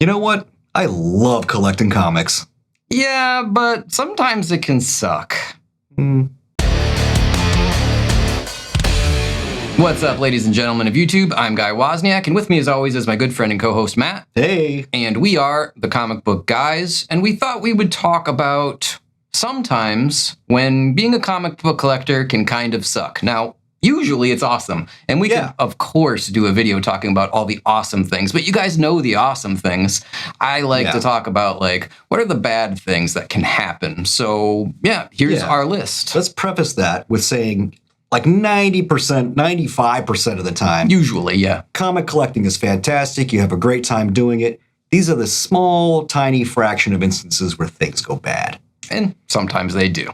You know what? I love collecting comics. Yeah, but sometimes it can suck. What's up, ladies and gentlemen of YouTube? I'm Guy Wozniak, and with me as always is my good friend and co-host Matt. Hey. And we are the Comic Book Guys, and we thought we would talk about sometimes when being a comic book collector can kind of suck. Now, usually it's awesome, and we can, of course, do a video talking about all the awesome things, but you guys know the awesome things. I like to talk about, like, what are the bad things that can happen? So, here's our list. Let's preface that with saying, like 90%, 95% of the time. Usually, comic collecting is fantastic. You have a great time doing it. These are the small, tiny fraction of instances where things go bad. And sometimes they do.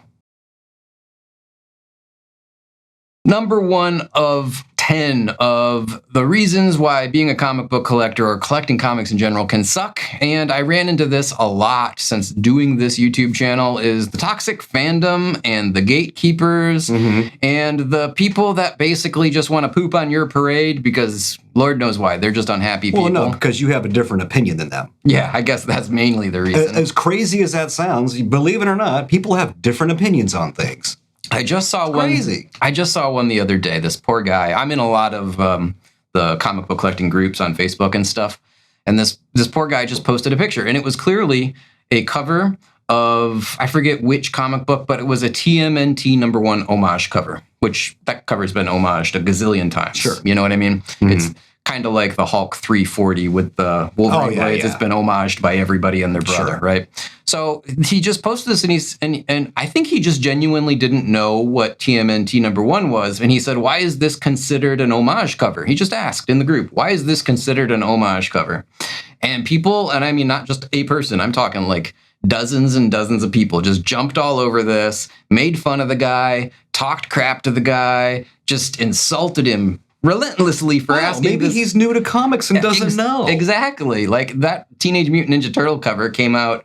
Number 1 of 10 of the reasons why being a comic book collector or collecting comics in general can suck, and I ran into this a lot since doing this YouTube channel, is the toxic fandom and the gatekeepers and the people that basically just want to poop on your parade because Lord knows why. They're just unhappy people. Well, no, because you have a different opinion than them. Yeah, I guess that's mainly the reason. As crazy as that sounds, believe it or not, people have different opinions on things. I just saw one. Crazy. I just saw one the other day. This poor guy. I'm in a lot of the comic book collecting groups on Facebook and stuff. And this poor guy just posted a picture, and it was clearly a cover of, I forget which comic book, but it was a TMNT #1 homage cover, which that cover's been homaged a gazillion times. Sure. You know what I mean? It's kind of like the Hulk 340 with the Wolverine blades. It's been homaged by everybody and their brother, right? So he just posted this, and I think he just genuinely didn't know what TMNT #1 was, and he said, "Why is this considered an homage cover?" He just asked in the group, "Why is this considered an homage cover?" And people, and I mean not just a person, I'm talking like dozens and dozens of people just jumped all over this, made fun of the guy, talked crap to the guy, just insulted him relentlessly for asking. Maybe he's new to comics and doesn't know. Exactly. Like that Teenage Mutant Ninja Turtle cover came out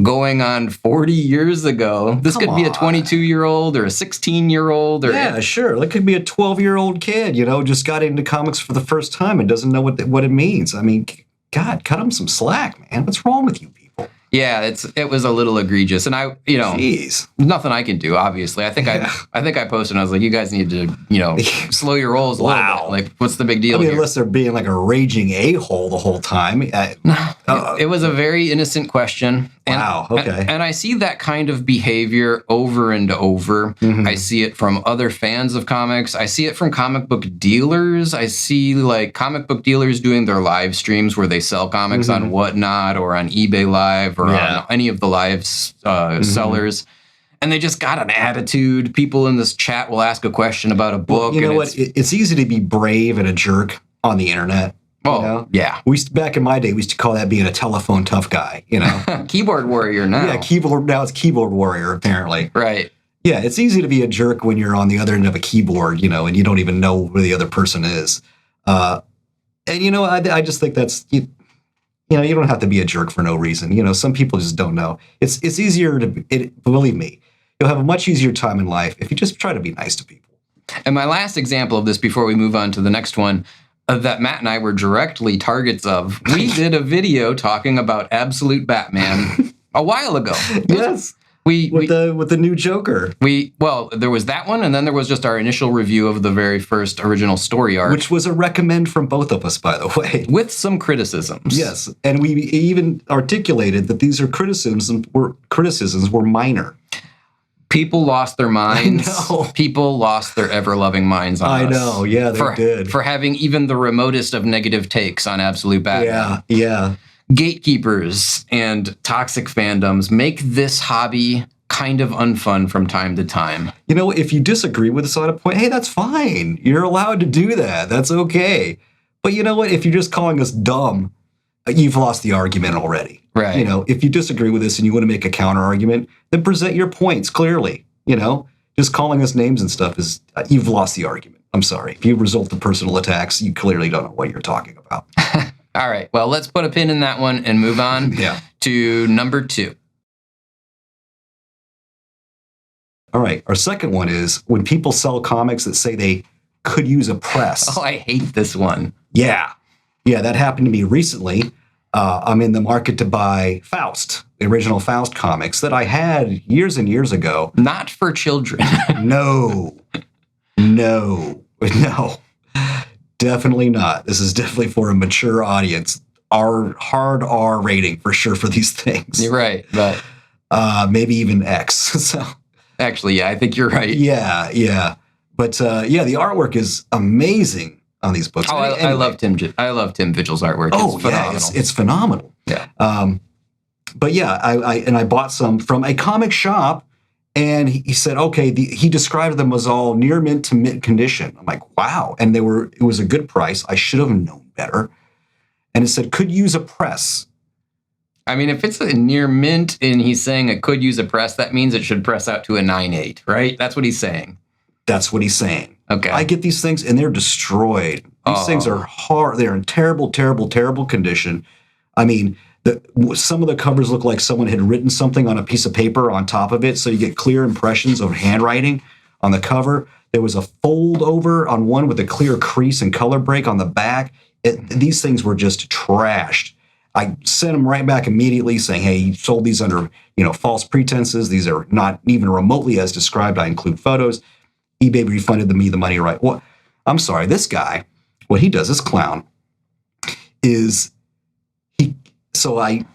going on 40 years ago. This could be a 22-year-old or a 16-year-old. Or yeah, sure. It could be a 12-year-old kid, just got into comics for the first time and doesn't know what it means. I mean, God, cut him some slack, man. What's wrong with you people? Yeah, it was a little egregious, and Jeez. Nothing I can do. Obviously, I think I posted, and I was like, you guys need to, slow your rolls a little bit. Like, what's the big deal? Here? Unless they're being like a raging a-hole the whole time. It was a very innocent question. And, wow. Okay. And I see that kind of behavior over and over. I see it from other fans of comics. I see it from comic book dealers. I see like comic book dealers doing their live streams where they sell comics on Whatnot or on eBay Live or on any of the live sellers. And they just got an attitude. People in this chat will ask a question about a book. You know what? It's easy to be brave and a jerk on the internet. Yeah. Back in my day, we used to call that being a telephone tough guy, Keyboard warrior now. Yeah, now it's keyboard warrior, apparently. Right. Yeah, it's easy to be a jerk when you're on the other end of a keyboard, and you don't even know who the other person is. And, I just think that's, you don't have to be a jerk for no reason. Some people just don't know. It's easier believe me, you'll have a much easier time in life if you just try to be nice to people. And my last example of this before we move on to the next one, that Matt and I were directly targets of. We did a video talking about Absolute Batman a while ago. Yes. With the new Joker. There was that one, and then there was just our initial review of the very first original story arc. Which was a recommend from both of us, by the way. With some criticisms. Yes, and we even articulated that these are criticisms were minor. People lost their minds. I know. People lost their ever-loving minds on us. I know, yeah, they did. For having even the remotest of negative takes on Absolute Batman. Yeah. Gatekeepers and toxic fandoms make this hobby kind of unfun from time to time. If you disagree with us on a point, hey, that's fine. You're allowed to do that. That's okay. But you know what? If you're just calling us dumb, you've lost the argument already. Right. If you disagree with us and you want to make a counter argument, then present your points clearly. Just calling us names and stuff you've lost the argument. I'm sorry. If you resort to personal attacks, you clearly don't know what you're talking about. All right. Well, let's put a pin in that one and move on to number 2. All right. Our second one is when people sell comics that say they could use a press. Oh, I hate this one. Yeah. Yeah, that happened to me recently. I'm in the market to buy Faust, the original Faust comics that I had years and years ago. Not for children. No. Definitely not. This is definitely for a mature audience. Hard R rating for sure for these things. You're right, but maybe even X. So actually, yeah, I think you're right. Yeah. But the artwork is amazing on these books. Oh, I love Tim Vigil's artwork. It's phenomenal. It's phenomenal. Yeah. But yeah, I bought some from a comic shop, and he said, okay, he described them as all near mint to mint condition. I'm like, wow. And it was a good price. I should have known better. And it said, could use a press. I mean, if it's a near mint and he's saying it could use a press, that means it should press out to a 9.8, right? That's what he's saying. That's what he's saying. Okay. I get these things and they're destroyed. These things are hard. They're in terrible, terrible, terrible condition. I mean, some of the covers look like someone had written something on a piece of paper on top of it, so you get clear impressions of handwriting on the cover. There was a fold over on one with a clear crease and color break on the back. These things were just trashed. I sent them right back immediately saying, hey, you sold these under false pretenses. These are not even remotely as described. I include photos. eBay refunded me the money right. Well, I'm sorry, this guy, what he does, this clown, is so I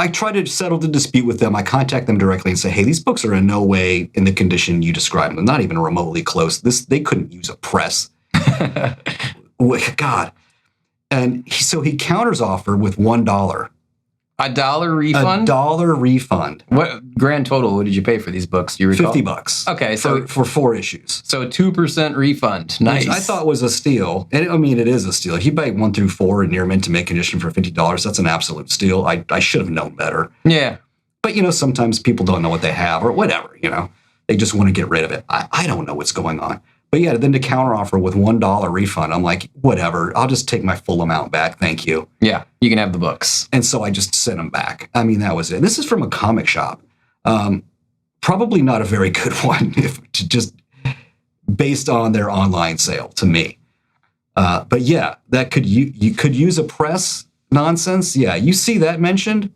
try to settle the dispute with them. I contact them directly and say, hey, these books are in no way in the condition you described them, not even remotely close. They couldn't use a press. God. And so he counters offer with $1. $1 refund? $1 refund. What grand total? What did you pay for these books? Do you recall? $50. Okay, so for 4 issues. So 2% refund. Nice. Which I thought was a steal. And it is a steal. If you buy 1 through 4 in near mint to mint condition for $50, that's an absolute steal. I should have known better. Yeah. But sometimes people don't know what they have or whatever. They just want to get rid of it. I don't know what's going on. But yeah, then to counteroffer with $1 refund, I'm like, whatever. I'll just take my full amount back. Thank you. Yeah, you can have the books. And so I just sent them back. I mean, that was it. This is from a comic shop. Probably not a very good one, just based on their online sale to me. But yeah, you could use a press nonsense. Yeah, you see that mentioned?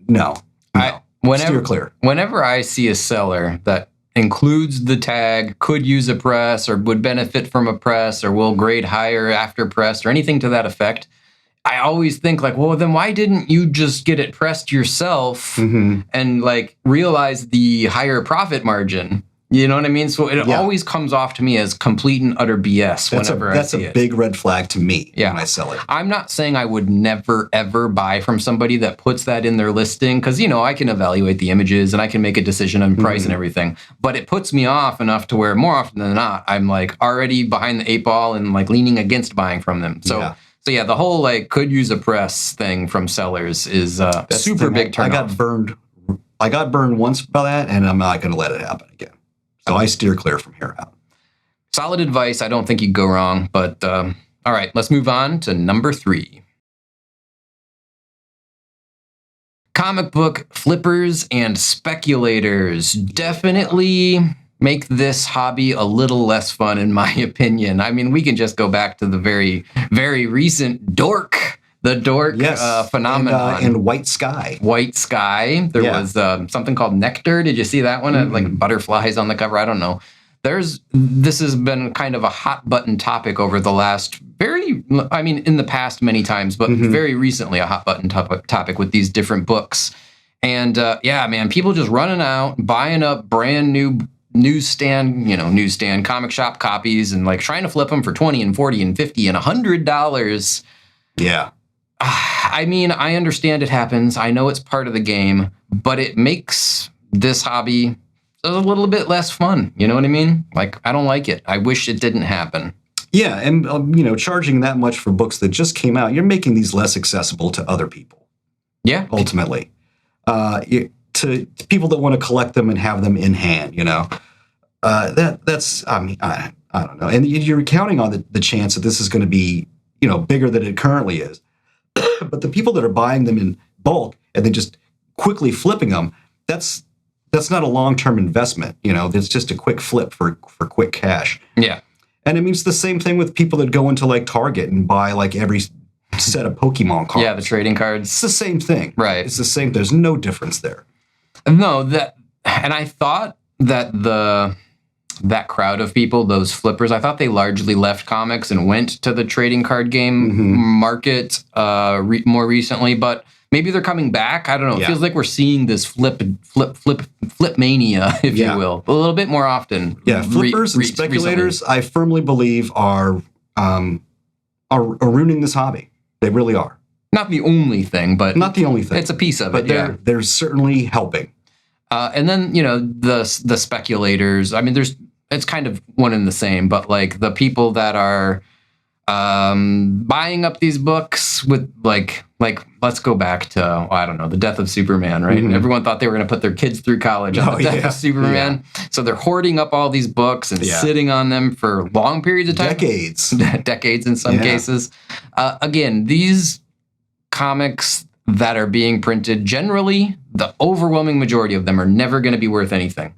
No. Steer clear. Whenever I see a seller that includes the tag, could use a press, or would benefit from a press, or will grade higher after press, or anything to that effect, I always think like, well, then why didn't you just get it pressed yourself and like realize the higher profit margin? You know what I mean? So it always comes off to me as complete and utter BS whenever I see it. That's a big red flag to me when I sell it. I'm not saying I would never, ever buy from somebody that puts that in their listing because, I can evaluate the images and I can make a decision on price and everything. But it puts me off enough to where more often than not, I'm like already behind the 8 ball and like leaning against buying from them. So the whole like could use a press thing from sellers is super big turn off. I got burned once by that and I'm not going to let it happen again. So I steer clear from here out. Solid advice. I don't think you'd go wrong. But all right, let's move on to number 3. Comic book flippers and speculators definitely make this hobby a little less fun, in my opinion. I mean, we can just go back to the very, very recent dork. The dork phenomenon. And White Sky. White Sky. There was something called Nectar. Did you see that one? Like butterflies on the cover. I don't know. This has been kind of a hot button topic over the last in the past many times, but very recently a hot button topic with these different books. And people just running out, buying up brand new newsstand comic shop copies and like trying to flip them for $20 and $40 and $50 and $100. Yeah. I mean, I understand it happens. I know it's part of the game, but it makes this hobby a little bit less fun. You know what I mean? Like, I don't like it. I wish it didn't happen. Yeah, and charging that much for books that just came out, you're making these less accessible to other people. Yeah, ultimately, to people that want to collect them and have them in hand. That's I don't know, and you're counting on the chance that this is going to be bigger than it currently is. But the people that are buying them in bulk and then just quickly flipping them, that's not a long-term investment. It's just a quick flip for quick cash. Yeah. And it means the same thing with people that go into like Target and buy like every set of Pokemon cards. Yeah, the trading cards. It's the same thing. Right. It's the same. There's no difference there. No, and I thought that that crowd of people, those flippers, I thought they largely left comics and went to the trading card game market more recently, but maybe they're coming back. I don't know. It feels like we're seeing this flip mania, if you will, a little bit more often. Yeah, flippers and speculators, recently. I firmly believe are ruining this hobby. They really are. Not the only thing, but not the only thing. It's a piece of it. But they're certainly helping. And then the speculators. I mean, it's kind of one and the same, but like the people that are buying up these books with like let's go back to I don't know, the death of Superman, right? Everyone thought they were going to put their kids through college on the death of Superman, so they're hoarding up all these books and sitting on them for long periods of time, decades in some cases. Again, these comics that are being printed, generally, the overwhelming majority of them are never going to be worth anything.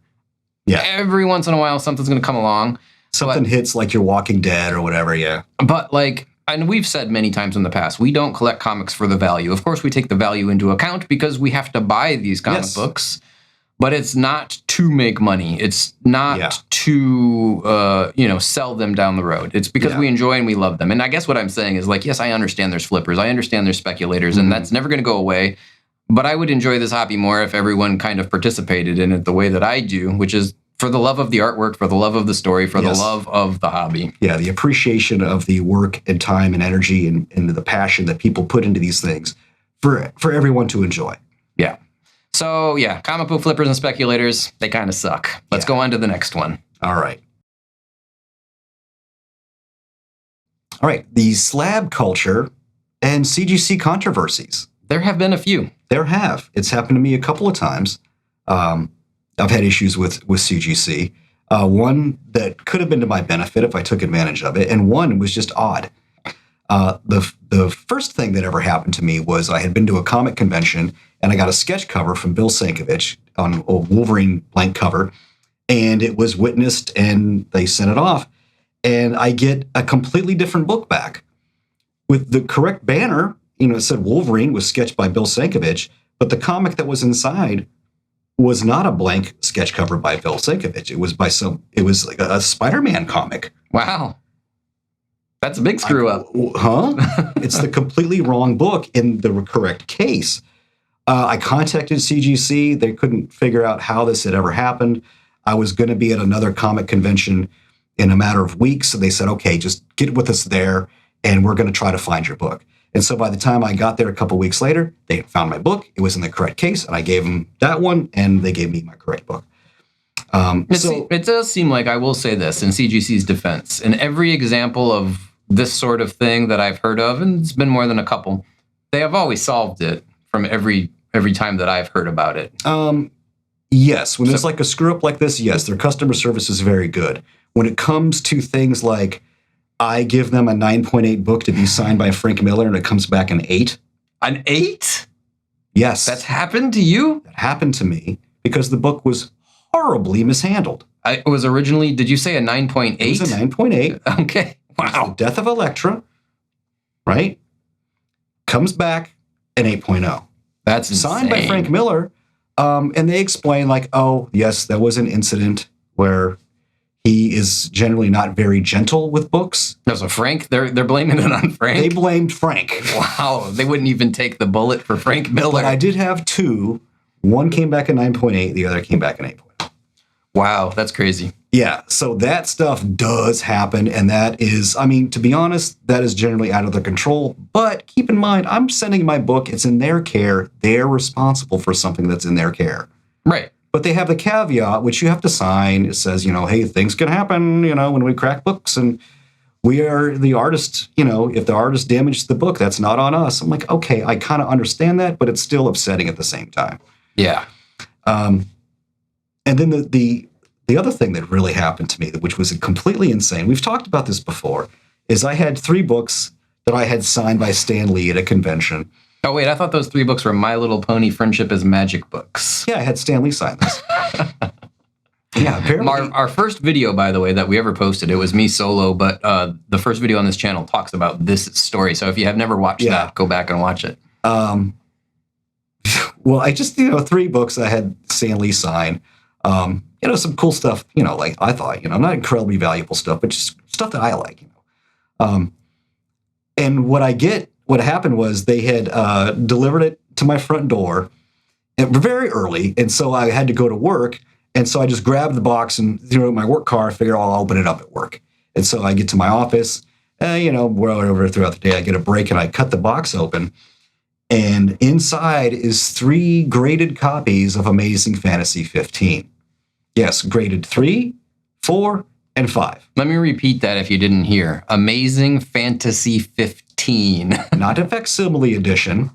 Yeah. Every once in a while, something's going to come along. Something hits like you're Walking Dead or whatever, But and we've said many times in the past, we don't collect comics for the value. Of course, we take the value into account because we have to buy these comic books. But it's not to make money. It's not to, sell them down the road. It's because we enjoy and we love them. And I guess what I'm saying is yes, I understand there's flippers. I understand there's speculators, and that's never going to go away. But I would enjoy this hobby more if everyone kind of participated in it the way that I do, which is for the love of the artwork, for the love of the story, for the love of the hobby. Yeah, the appreciation of the work and time and energy and the passion that people put into these things for everyone to enjoy. Yeah. So, comic book flippers and speculators, they kind of suck. Let's go on to the next one. All right. The slab culture and CGC controversies. There have been a few. There have. It's happened to me a couple of times. I've had issues with CGC. One that could have been to my benefit if I took advantage of it, and one was just odd. The first thing that ever happened to me was I had been to a comic convention, and I got a sketch cover from Bill Sienkiewicz on a Wolverine blank cover, and it was witnessed, and they sent it off, and I get a completely different book back with the correct banner. It said Wolverine was sketched by Bill Sienkiewicz, but the comic that was inside was not a blank sketch cover by Bill Sienkiewicz. It was like a Spider-Man comic. Wow. That's a big screw up. It's the completely wrong book in the correct case. I contacted CGC. They couldn't figure out how this had ever happened. I was going to be at another comic convention in a matter of weeks. So they said, okay, just get with us there, and we're going to try to find your book. And so by the time I got there a couple weeks later, they found my book. It was in the correct case, and I gave them that one, and they gave me my correct book. It does seem like, I will say this, in CGC's defense, in every example of this sort of thing that I've heard of, and it's been more than a couple, they have always solved it from every time that I've heard about it. Yes. When there's like a screw up like this, yes, their customer service is very good. When it comes to things like I give them a 9.8 book to be signed by Frank Miller and it comes back an 8. An 8? Yes. That's happened to you? That happened to me because the book was horribly mishandled. It was originally, did you say a 9.8? It was a 9.8. Okay. Wow. Death of Elektra, right? Comes back an 8.0. That's signed insane. by Frank Miller. And they explain oh, yes, that was an incident where he is generally not very gentle with books. No, so Frank, they're blaming it on Frank? They blamed Frank. Wow. They wouldn't even take the bullet for Frank Miller. But I did have two. One came back at 9.8. The other came back at 8.0. Wow. That's crazy. Yeah. So that stuff does happen. And that is, to be honest, that is generally out of their control. But keep in mind, I'm sending my book. It's in their care. They're responsible for something that's in their care. Right. But they have the caveat, which you have to sign. It says, hey, things can happen, when we crack books, and we are the artist, if the artist damaged the book, that's not on us. I'm like, okay, I kind of understand that, but it's still upsetting at the same time. Yeah. And then the other thing that really happened to me, which was completely insane, we've talked about this before, is I had 3 books that I had signed by Stan Lee at a convention. Oh, wait, I thought those 3 books were My Little Pony Friendship is Magic books. Yeah, I had Stan Lee sign this. Yeah, apparently. Our first video, by the way, that we ever posted, it was me solo, but the first video on this channel talks about this story. So if you have never watched that, go back and watch it. Well, I just, 3 books I had Stan Lee sign. Some cool stuff, like I thought, not incredibly valuable stuff, but just stuff that I like, And what happened was they had delivered it to my front door very early. And so I had to go to work. And so I just grabbed the box and threw it in my work car. I figured I'll open it up at work. And so I get to my office, wherever throughout the day, I get a break and I cut the box open. And inside is 3 graded copies of Amazing Fantasy 15. Yes, graded 3, 4, and 5. Let me repeat that if you didn't hear. Amazing Fantasy 15. Not a facsimile edition.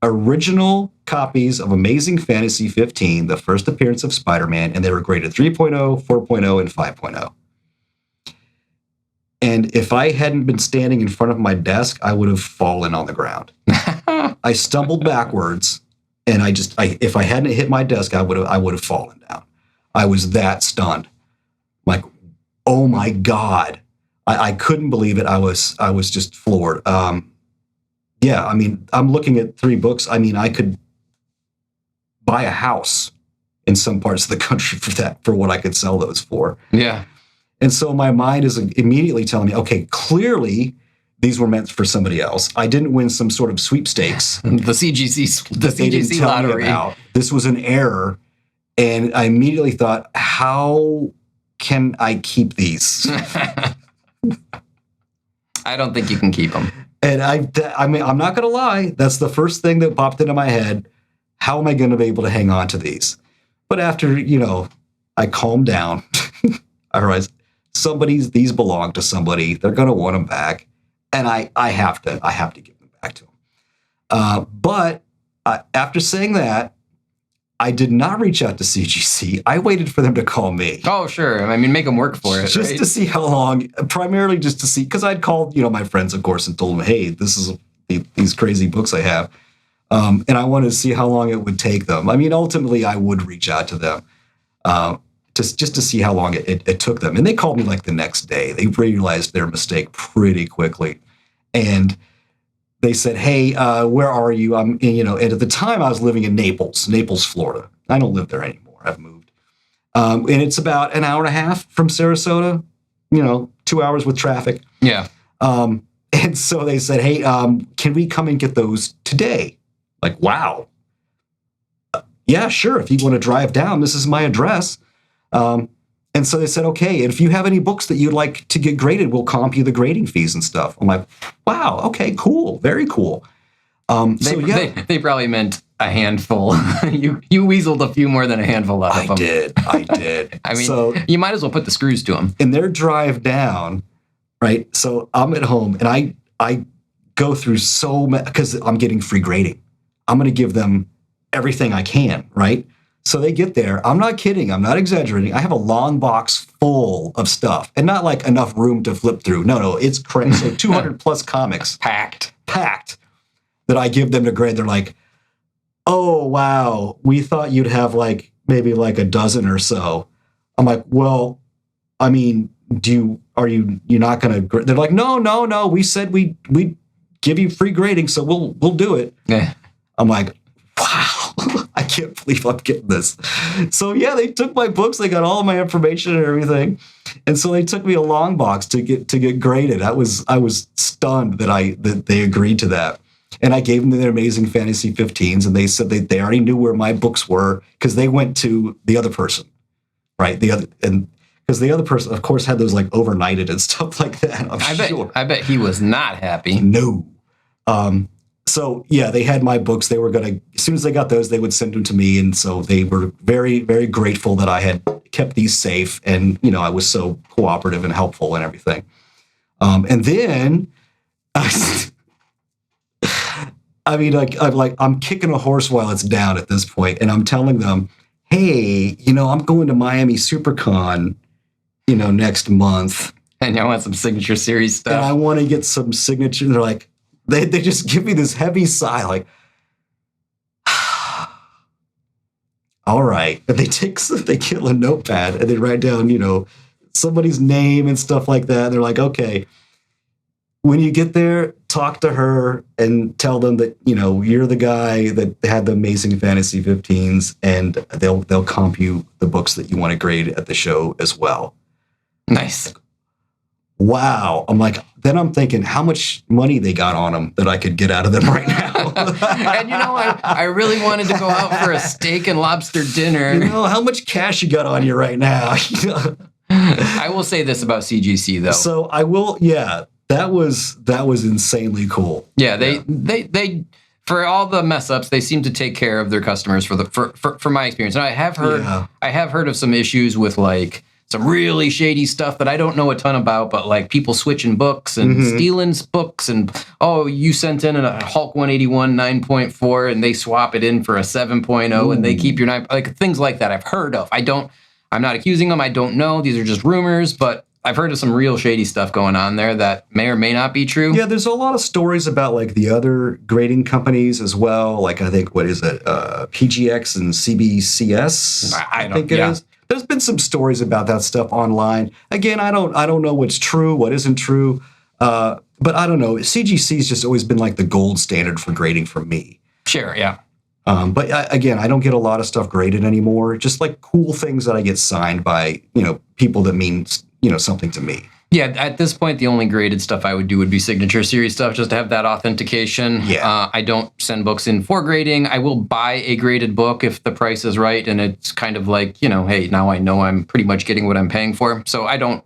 Original copies of Amazing Fantasy 15, the first appearance of Spider-Man, and they were graded 3.0, 4.0, and 5.0. And if I hadn't been standing in front of my desk, I would have fallen on the ground. I stumbled backwards, and if I hadn't hit my desk, I would have fallen down. I was that stunned. Like, oh my God. I couldn't believe it. I was just floored. Yeah, I'm looking at 3 books. I could buy a house in some parts of the country for what I could sell those for. Yeah. And so my mind is immediately telling me, okay, clearly these were meant for somebody else. I didn't win some sort of sweepstakes. The CGC lottery. This was an error. And I immediately thought, how can I keep these? I don't think you can keep them. And I'm not going to lie. That's the first thing that popped into my head. How am I going to be able to hang on to these? But after, I calmed down. I realized these belong to somebody. They're going to want them back. And I have to give them back to them. But after saying that, I did not reach out to CGC. I waited for them to call me. Oh, sure. Make them work for it. Just to see how long, primarily just to see, because I'd called, my friends, of course, and told them, hey, this is these crazy books I have. And I wanted to see how long it would take them. Ultimately, I would reach out to them just to see how long it took them. And they called me like the next day. They realized their mistake pretty quickly. And they said, hey, where are you? And at the time I was living in Naples, Florida. I don't live there anymore. I've moved. And it's about an hour and a half from Sarasota, 2 hours with traffic. Yeah. And so they said, hey, can we come and get those today? Like, wow. Yeah, sure. If you want to drive down, this is my address. And so they said, okay, and if you have any books that you'd like to get graded, we'll comp you the grading fees and stuff. I'm like, wow, okay, cool, very cool. They probably meant a handful. You weaseled a few more than a handful out of them. I did. So you might as well put the screws to them. In their drive down, right? So I'm at home, and I go through so much, because I'm getting free grading. I'm going to give them everything I can, right? So they get there. I'm not kidding. I'm not exaggerating. I have a long box full of stuff, and not like enough room to flip through. No, it's crazy. So 200 plus comics packed that I give them to grade. They're like, oh, wow, we thought you'd have maybe a dozen or so. I'm like, well, are you not going to, they're like, no. We said we'd give you free grading. So we'll do it. Yeah. I'm like, wow. I can't believe I'm getting this. So yeah, they took my books. They got all of my information and everything, and so they took me a long box to get graded. I was stunned that they agreed to that, and I gave them their Amazing Fantasy 15s, and they said they already knew where my books were because they went to the other person, right? Because the other person, of course, had those overnighted and stuff like that. I bet he was not happy. No. So yeah, they had my books. They were going to, as soon as they got those, they would send them to me. And so they were very, very grateful that I had kept these safe. And, I was so cooperative and helpful and everything. And then I'm kicking a horse while it's down at this point. And I'm telling them, hey, I'm going to Miami SuperCon, next month. And I want some signature series stuff. And I want to get some signature. They're like, They just give me this heavy sigh, like, all right. And they get a notepad and they write down, somebody's name and stuff like that. And they're like, okay, when you get there, talk to her and tell them that, you're the guy that had the Amazing Fantasy 15s, and they'll comp you the books that you want to grade at the show as well. Nice. Wow. Then I'm thinking how much money they got on them that I could get out of them right now. And I really wanted to go out for a steak and lobster dinner. How much cash you got on you right now? I will say this about CGC though. So I will, yeah. That was insanely cool. Yeah, they for all the mess ups, they seem to take care of their customers for my experience. And I have heard of some issues with like some really shady stuff that I don't know a ton about, but like people switching books and stealing books, and you sent in a Hulk 181 9.4 and they swap it in for a 7.0 and they keep your 9, like things like that. I've heard of. I'm not accusing them. I don't know. These are just rumors, but I've heard of some real shady stuff going on there that may or may not be true. Yeah, there's a lot of stories about like the other grading companies as well. Like I think, what is it? PGX and CBCS. I think it is. There's been some stories about that stuff online. Again, I don't know what's true, what isn't true. But I don't know. CGC's just always been like the gold standard for grading for me. Sure, yeah. But again, I don't get a lot of stuff graded anymore. Just like cool things that I get signed by, people that mean, something to me. Yeah, at this point, the only graded stuff I would do would be signature series stuff, just to have that authentication. Yeah. I don't send books in for grading. I will buy a graded book if the price is right, and it's kind of like, hey, now I know I'm pretty much getting what I'm paying for. So I don't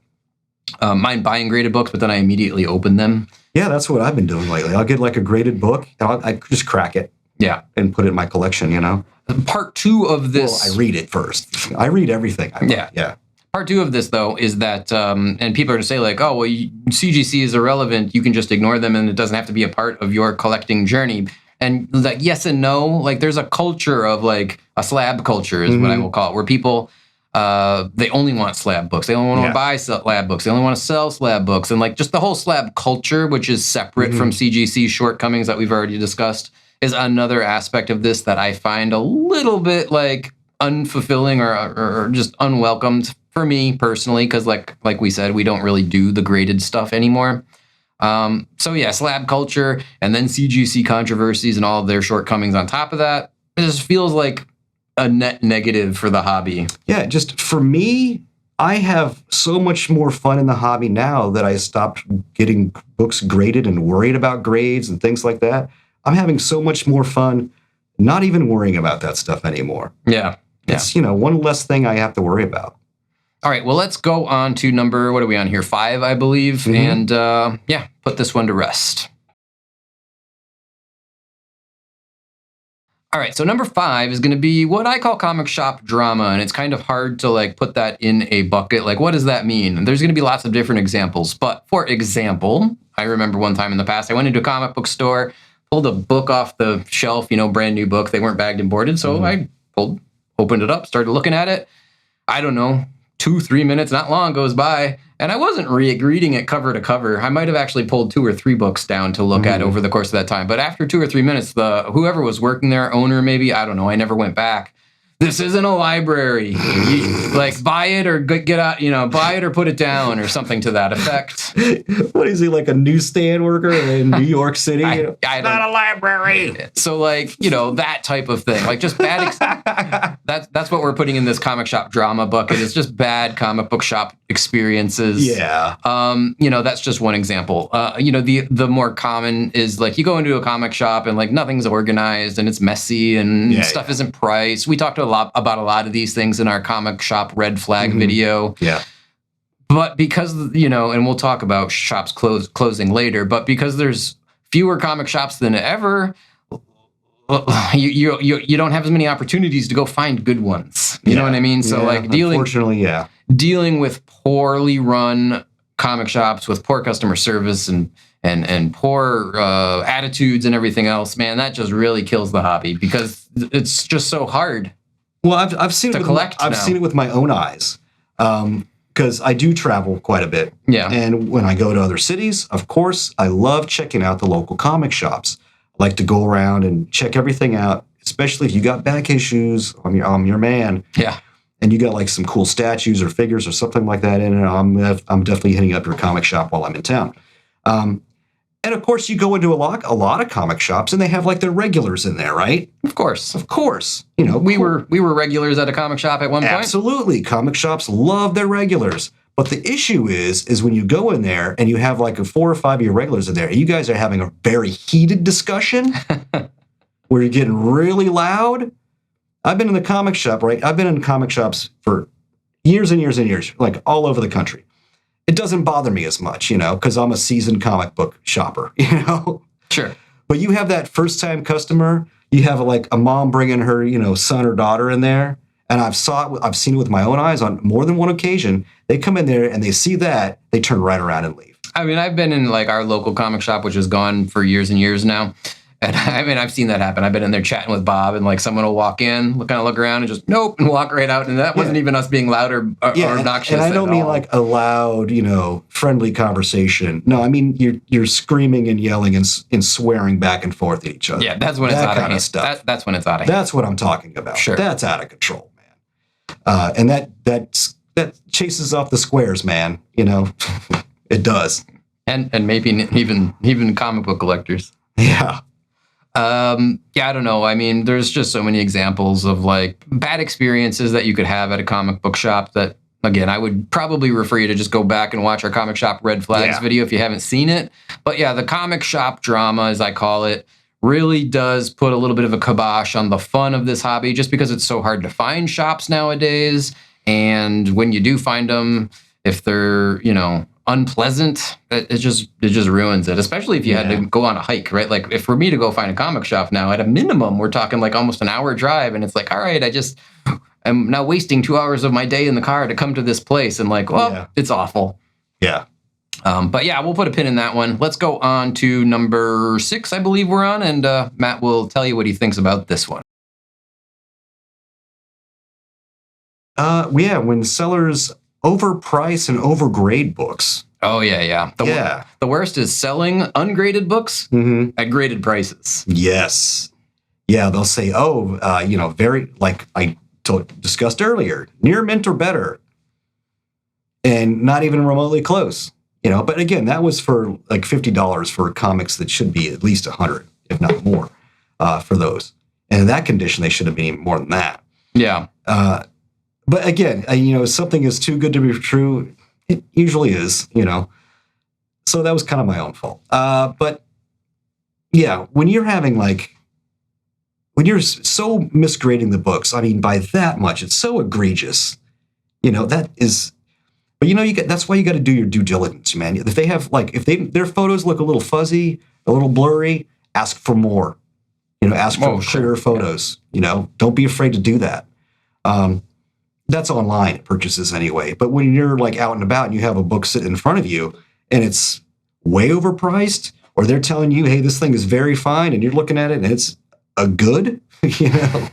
mind buying graded books, but then I immediately open them. Yeah, that's what I've been doing lately. I'll get like a graded book, and I just crack it. Yeah. And put it in my collection, Part 2 of this... Well, I read it first. I read everything. Yeah. Part 2 of this, though, is that, and people are going to say, like, CGC is irrelevant. You can just ignore them, and it doesn't have to be a part of your collecting journey. And, like, yes and no. Like, there's a culture of, like, a slab culture is what I will call it, where people, they only want slab books. They only want to buy slab books. They only want to sell slab books. And, like, just the whole slab culture, which is separate from CGC's shortcomings that we've already discussed, is another aspect of this that I find a little bit, like, unfulfilling or just unwelcomed for me personally, because like we said, we don't really do the graded stuff anymore. So yeah, slab culture and then CGC controversies and all of their shortcomings on top of that, it just feels like a net negative for the hobby. Yeah, just for me, I have so much more fun in the hobby now that I stopped getting books graded and worried about grades and things like that. I'm having so much more fun not even worrying about that stuff anymore. Yeah. It's, one less thing I have to worry about. All right, well, let's go on to number, what are we on here? 5, I believe. And put this one to rest. All right, so number 5 is going to be what I call comic shop drama, and it's kind of hard to like put that in a bucket. Like, what does that mean? And there's going to be lots of different examples. But for example, I remember one time in the past, I went into a comic book store, pulled a book off the shelf, brand new book. They weren't bagged and boarded, so I opened it up, started looking at it. I don't know, 2-3 minutes, not long goes by, and I wasn't reading it cover to cover. I might have actually pulled 2 or 3 books down to look at over the course of that time. But after 2 or 3 minutes, whoever was working there, owner maybe, I don't know, I never went back. This isn't a library. Like, buy it or get out, buy it or put it down or something to that effect. What is he, like a newsstand worker in New York City? It's not a library. So, like, that type of thing. Like, just bad. That's what we're putting in this comic shop drama bucket. It's just bad comic book shop experiences. Yeah. That's just one example. The more common is, like, you go into a comic shop and, like, nothing's organized and it's messy and stuff isn't priced. We talked about a lot of these things in our comic shop red flag video. Yeah. But because, and we'll talk about shops closing later, but because there's fewer comic shops than ever, you don't have as many opportunities to go find good ones. You know what I mean? So like dealing with poorly run comic shops with poor customer service and poor attitudes and everything else, man, that just really kills the hobby because it's just so hard. Well, I've seen it. I've seen it with my own eyes, because I do travel quite a bit. Yeah. And when I go to other cities, of course, I love checking out the local comic shops. I like to go around and check everything out. especially if you got back issues, I'm your man. Yeah. And you got like some cool statues or figures or something like that in it, I'm definitely hitting up your comic shop while I'm in town. And of course, you go into a lot of comic shops, and they have like their regulars in there, right? Of course. You know, we were regulars at a comic shop at one point. Absolutely, comic shops love their regulars. But the issue is when you go in there and you have like a 4 or 5 of your regulars in there, and you guys are having a very heated discussion where you're getting really loud. I've been in the comic shop, right? I've been in comic shops for years and years and years, like all over the country. It doesn't bother me as much, you know, because I'm a seasoned comic book shopper, you know? Sure. But you have that first-time customer, you have like a mom bringing her, you know, son or daughter in there, and I've seen it with my own eyes on more than one occasion. They come in there and they see that, they turn right around and leave. I mean, I've been in like our local comic shop, which has gone for years and years now. And I mean, I've seen that happen. I've been in there chatting with Bob, and like someone will walk in, kind of look around, and just nope, and walk right out. And that wasn't even us being loud or obnoxious. And I don't mean like a loud, you know, friendly conversation. No, I mean you're screaming and yelling and swearing back and forth at each other. Yeah, that's when it's out of hand. Stuff. That's when it's out of hand. That's what I'm talking about. Sure, that's out of control, man. And that chases off the squares, man. You know, it does. And maybe even comic book collectors. Yeah. I don't know. I mean, there's just so many examples of like bad experiences that you could have at a comic book shop that, again, I would probably refer you to just go back and watch our comic shop red flags video if you haven't seen it. But yeah, the comic shop drama, as I call it, really does put a little bit of a kibosh on the fun of this hobby, just because it's so hard to find shops nowadays. And when you do find them, if they're, you know, unpleasant, it just ruins it, especially if you had to go on a hike, right? Like if for me to go find a comic shop now, at a minimum, we're talking like almost an hour drive, and it's like, all right, I'm now wasting 2 hours of my day in the car to come to this place, and like, well, it's awful. Yeah. But yeah, we'll put a pin in that one. Let's go on to number 6, I believe we're on, and Matt will tell you what he thinks about this one. When sellers overprice and overgrade books. Oh, yeah. The worst is selling ungraded books at graded prices. Yes. Yeah, they'll say, very, like I discussed earlier, near mint or better. And not even remotely close. You know, but again, that was for like $50 for comics that should be at least $100, if not more, for those. And in that condition, they should have been even more than that. Yeah. But again, something is too good to be true. It usually is, you know. So that was kind of my own fault. But yeah, when you're so misgrading the books, I mean, by that much, it's so egregious. You know, that is. But that's why you got to do your due diligence, man. If they have their photos look a little fuzzy, a little blurry, ask for more. You know, ask for clearer photos. Yeah. You know, don't be afraid to do that. That's online purchases anyway. But when you're like out and about and you have a book sitting in front of you and it's way overpriced, or they're telling you, hey, this thing is very fine, and you're looking at it and it's a good, you know,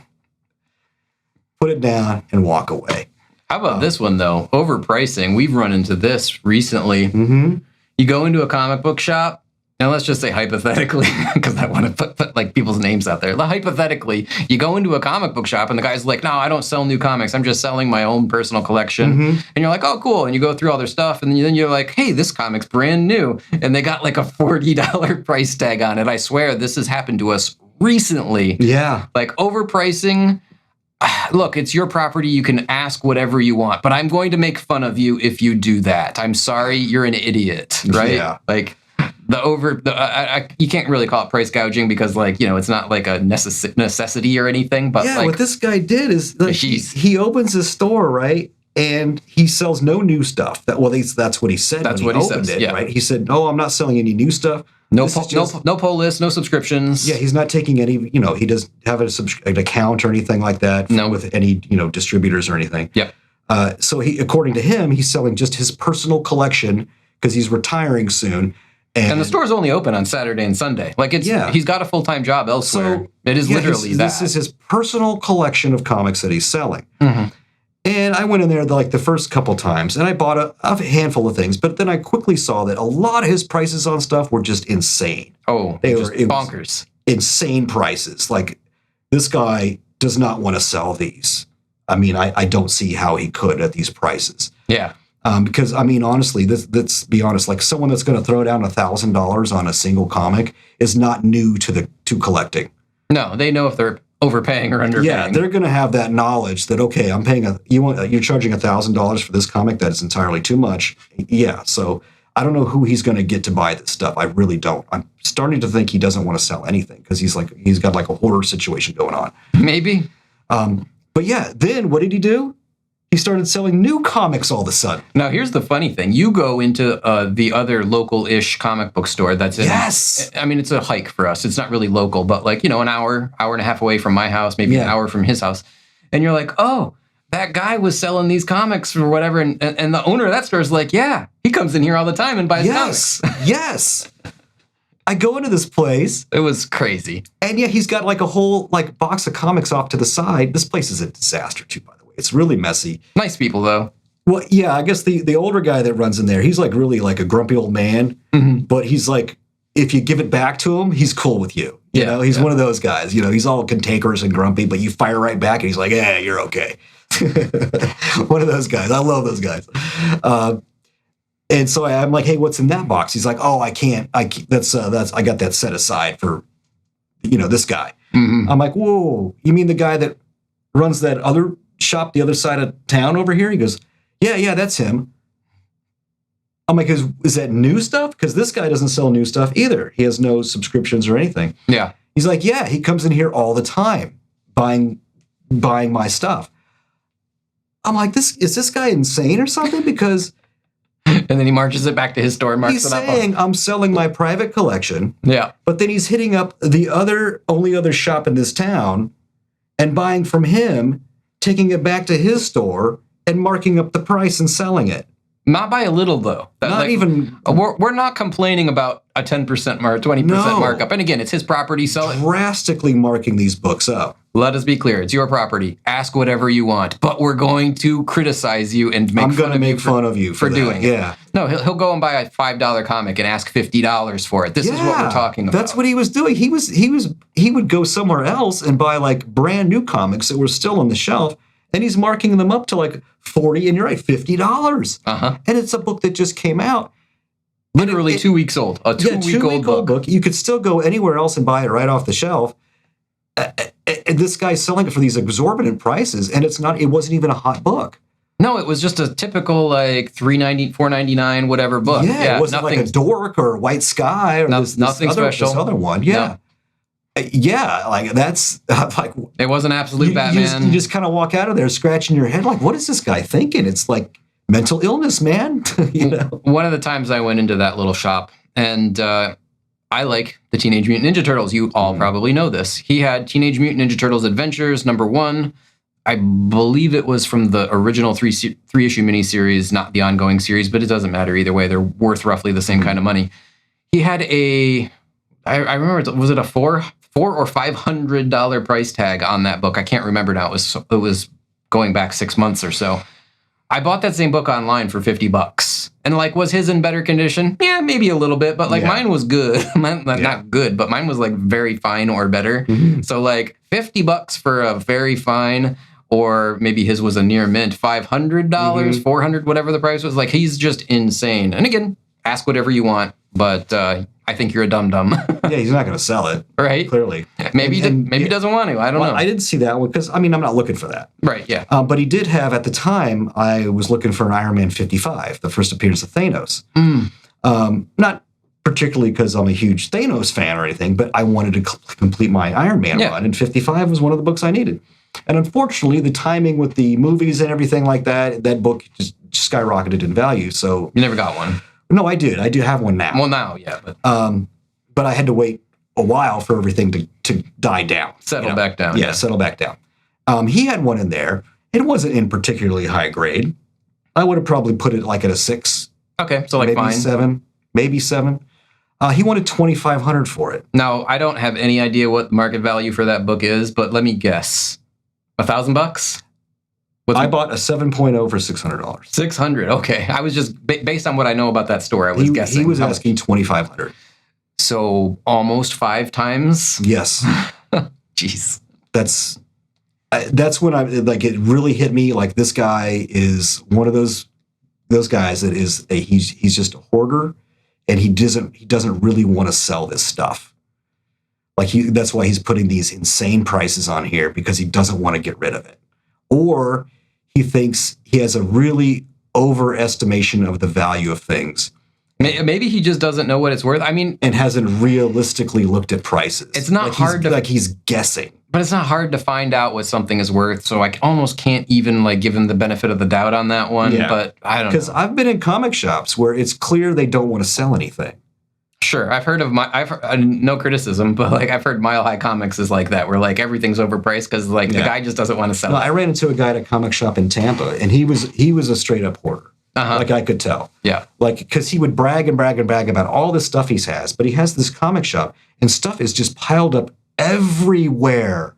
put it down and walk away. How about this one, though? Overpricing. We've run into this recently. Mm-hmm. You go into a comic book shop, and let's just say hypothetically, because I want to put like people's names out there. Hypothetically, you go into a comic book shop, and the guy's like, no, I don't sell new comics. I'm just selling my own personal collection. Mm-hmm. And you're like, oh, cool. And you go through all their stuff, and then you're like, hey, this comic's brand new. And they got like a $40 price tag on it. I swear this has happened to us recently. Yeah. Like overpricing. Look, it's your property. You can ask whatever you want, but I'm going to make fun of you if you do that. I'm sorry, you're an idiot, right? Yeah. Like you can't really call it price gouging because, like, you know, it's not like a necessity or anything. But yeah, like, what this guy did is he opens his store, right, and he sells no new stuff. That's what he said. That's when what he opened it, right? He said, no, I'm not selling any new stuff. No poll list, no subscriptions. Yeah, he's not taking any, you know, he doesn't have an account or anything like that with any, you know, distributors or anything. Yep. So according to him, he's selling just his personal collection because he's retiring soon. And the store's only open on Saturday and Sunday. Like he's got a full-time job elsewhere. So it is literally that. This is his personal collection of comics that he's selling. Mm-hmm. And I went in there like the first couple times, and I bought a handful of things. But then I quickly saw that a lot of his prices on stuff were just insane. Oh, they were bonkers. Insane prices. Like this guy does not want to sell these. I mean, I don't see how he could at these prices. Yeah. Because, I mean, honestly, let's be honest, like someone that's going to throw down $1,000 on a single comic is not new to collecting. No, they know if they're overpaying or underpaying. Yeah, they're going to have that knowledge that, okay, I'm paying you're charging $1,000 for this comic. That is entirely too much. Yeah, so I don't know who he's going to get to buy this stuff. I really don't. I'm starting to think he doesn't want to sell anything because he's got like a hoarder situation going on. Maybe. But yeah, then what did he do? He started selling new comics all of a sudden. Now, here's the funny thing. You go into the other local-ish comic book store that's in... Yes! I mean, it's a hike for us. It's not really local, but like, an hour and a half away from my house, maybe an hour from his house. And you're like, oh, that guy was selling these comics or whatever. And the owner of that store is like, yeah, he comes in here all the time and buys comics. Yes! I go into this place. It was crazy. And yeah, he's got like a whole like box of comics off to the side. This place is a disaster too, by the way. It's really messy. Nice people, though. Well, yeah, I guess the older guy that runs in there, he's like really like a grumpy old man. Mm-hmm. But he's like, if you give it back to him, he's cool with you. You know, he's one of those guys. You know, he's all cantankerous and grumpy, but you fire right back and he's like, yeah, you're okay. One of those guys. I love those guys. And so I'm like, hey, what's in that box? He's like, oh, I can't. I got that set aside for, this guy. Mm-hmm. I'm like, whoa, you mean the guy that runs that other shop the other side of town over here? He goes, yeah, that's him. I'm like, is that new stuff? Because this guy doesn't sell new stuff either. He has no subscriptions or anything. Yeah. He's like, yeah, he comes in here all the time buying my stuff. I'm like, is this guy insane or something? Because... And then he marches it back to his store and marks it up. He's saying, I'm selling my private collection. Yeah. But then he's hitting up the only other shop in this town and buying from him, taking it back to his store and marking up the price and selling it. Not by a little, though. Even... We're not complaining about a 10% 20% markup. And again, it's his property. Drastically marking these books up. Let us be clear. It's your property. Ask whatever you want. But we're going to criticize you and make fun of you for doing it. Yeah. No, he'll go and buy a $5 comic and ask $50 for it. This is what we're talking about. That's what he was doing. He would go somewhere else and buy like brand new comics that were still on the shelf. And he's marking them up to like $40, and you're right, $50. Uh-huh. And it's a book that just came out. Literally 2 weeks old. A two-week-old book. You could still go anywhere else and buy it right off the shelf. And this guy's selling it for these exorbitant prices, and it wasn't even a hot book. No, it was just a typical like $3.90, $4.99, whatever book. Yeah, it wasn't like a Dork or White Sky or nothing special. This other one. Yeah. No. Yeah, like that's like it was an absolute Batman. You just kind of walk out of there scratching your head like, what is this guy thinking? It's like mental illness, man. One of the times I went into that little shop, and I like the Teenage Mutant Ninja Turtles. You all probably know this. He had Teenage Mutant Ninja Turtles Adventures #1. I believe it was from the original three-issue miniseries, not the ongoing series, but it doesn't matter either way. They're worth roughly the same kind of money. He had I remember, was it a $400 or $500 price tag on that book? I can't remember now. It was going back 6 months or so. I bought that same book online for $50. And like, was his in better condition? Yeah, maybe a little bit, but like mine was good. Not good, but mine was like very fine or better. Mm-hmm. So like $50 for a very fine, or maybe his was a near mint, $500, $400, whatever the price was. Like, he's just insane. And again, ask whatever you want, but I think you're a dum-dum. Yeah, he's not going to sell it. Right? Clearly. Maybe he doesn't want to. I don't know. I didn't see that one because, I'm not looking for that. Right, yeah. But he did have, at the time, I was looking for an Iron Man 55, the first appearance of Thanos. Not particularly because I'm a huge Thanos fan or anything, but I wanted to complete my Iron Man run, and 55 was one of the books I needed. And unfortunately, the timing with the movies and everything like that book just skyrocketed in value. So you never got one. No, I did. I do have one now. Well, now, yeah. But I had to wait a while for everything to die down. Settle back down. Yeah, settle back down. He had one in there. It wasn't in particularly high grade. I would have probably put it like at a 6. Okay, so like maybe 7. He wanted $2,500 for it. Now, I don't have any idea what the market value for that book is, but let me guess. $1,000? I bought a 7.0 for $600. $600, okay. I was just, based on what I know about that store, I was guessing. He was asking $2,500. So almost 5 times? Yes. Jeez. when I like it really hit me. Like this guy is one of those guys that is he's just a hoarder, and he doesn't really want to sell this stuff. Like that's why he's putting these insane prices on here, because he doesn't want to get rid of it, or he thinks he has a really overestimation of the value of things. Maybe he just doesn't know what it's worth. I mean, and hasn't realistically looked at prices. It's not hard to he's guessing. But it's not hard to find out what something is worth. So I almost can't even like give him the benefit of the doubt on that one. Yeah. But I don't know. Because I've been in comic shops where it's clear they don't want to sell anything. Sure, I've heard no criticism, but like I've heard Mile High Comics is like that, where like everything's overpriced because like the guy just doesn't want to sell it. I ran into a guy at a comic shop in Tampa, and he was a straight up hoarder. Like I could tell. Yeah. Like, because he would brag about all this stuff he has, but he has this comic shop, and stuff is just piled up everywhere.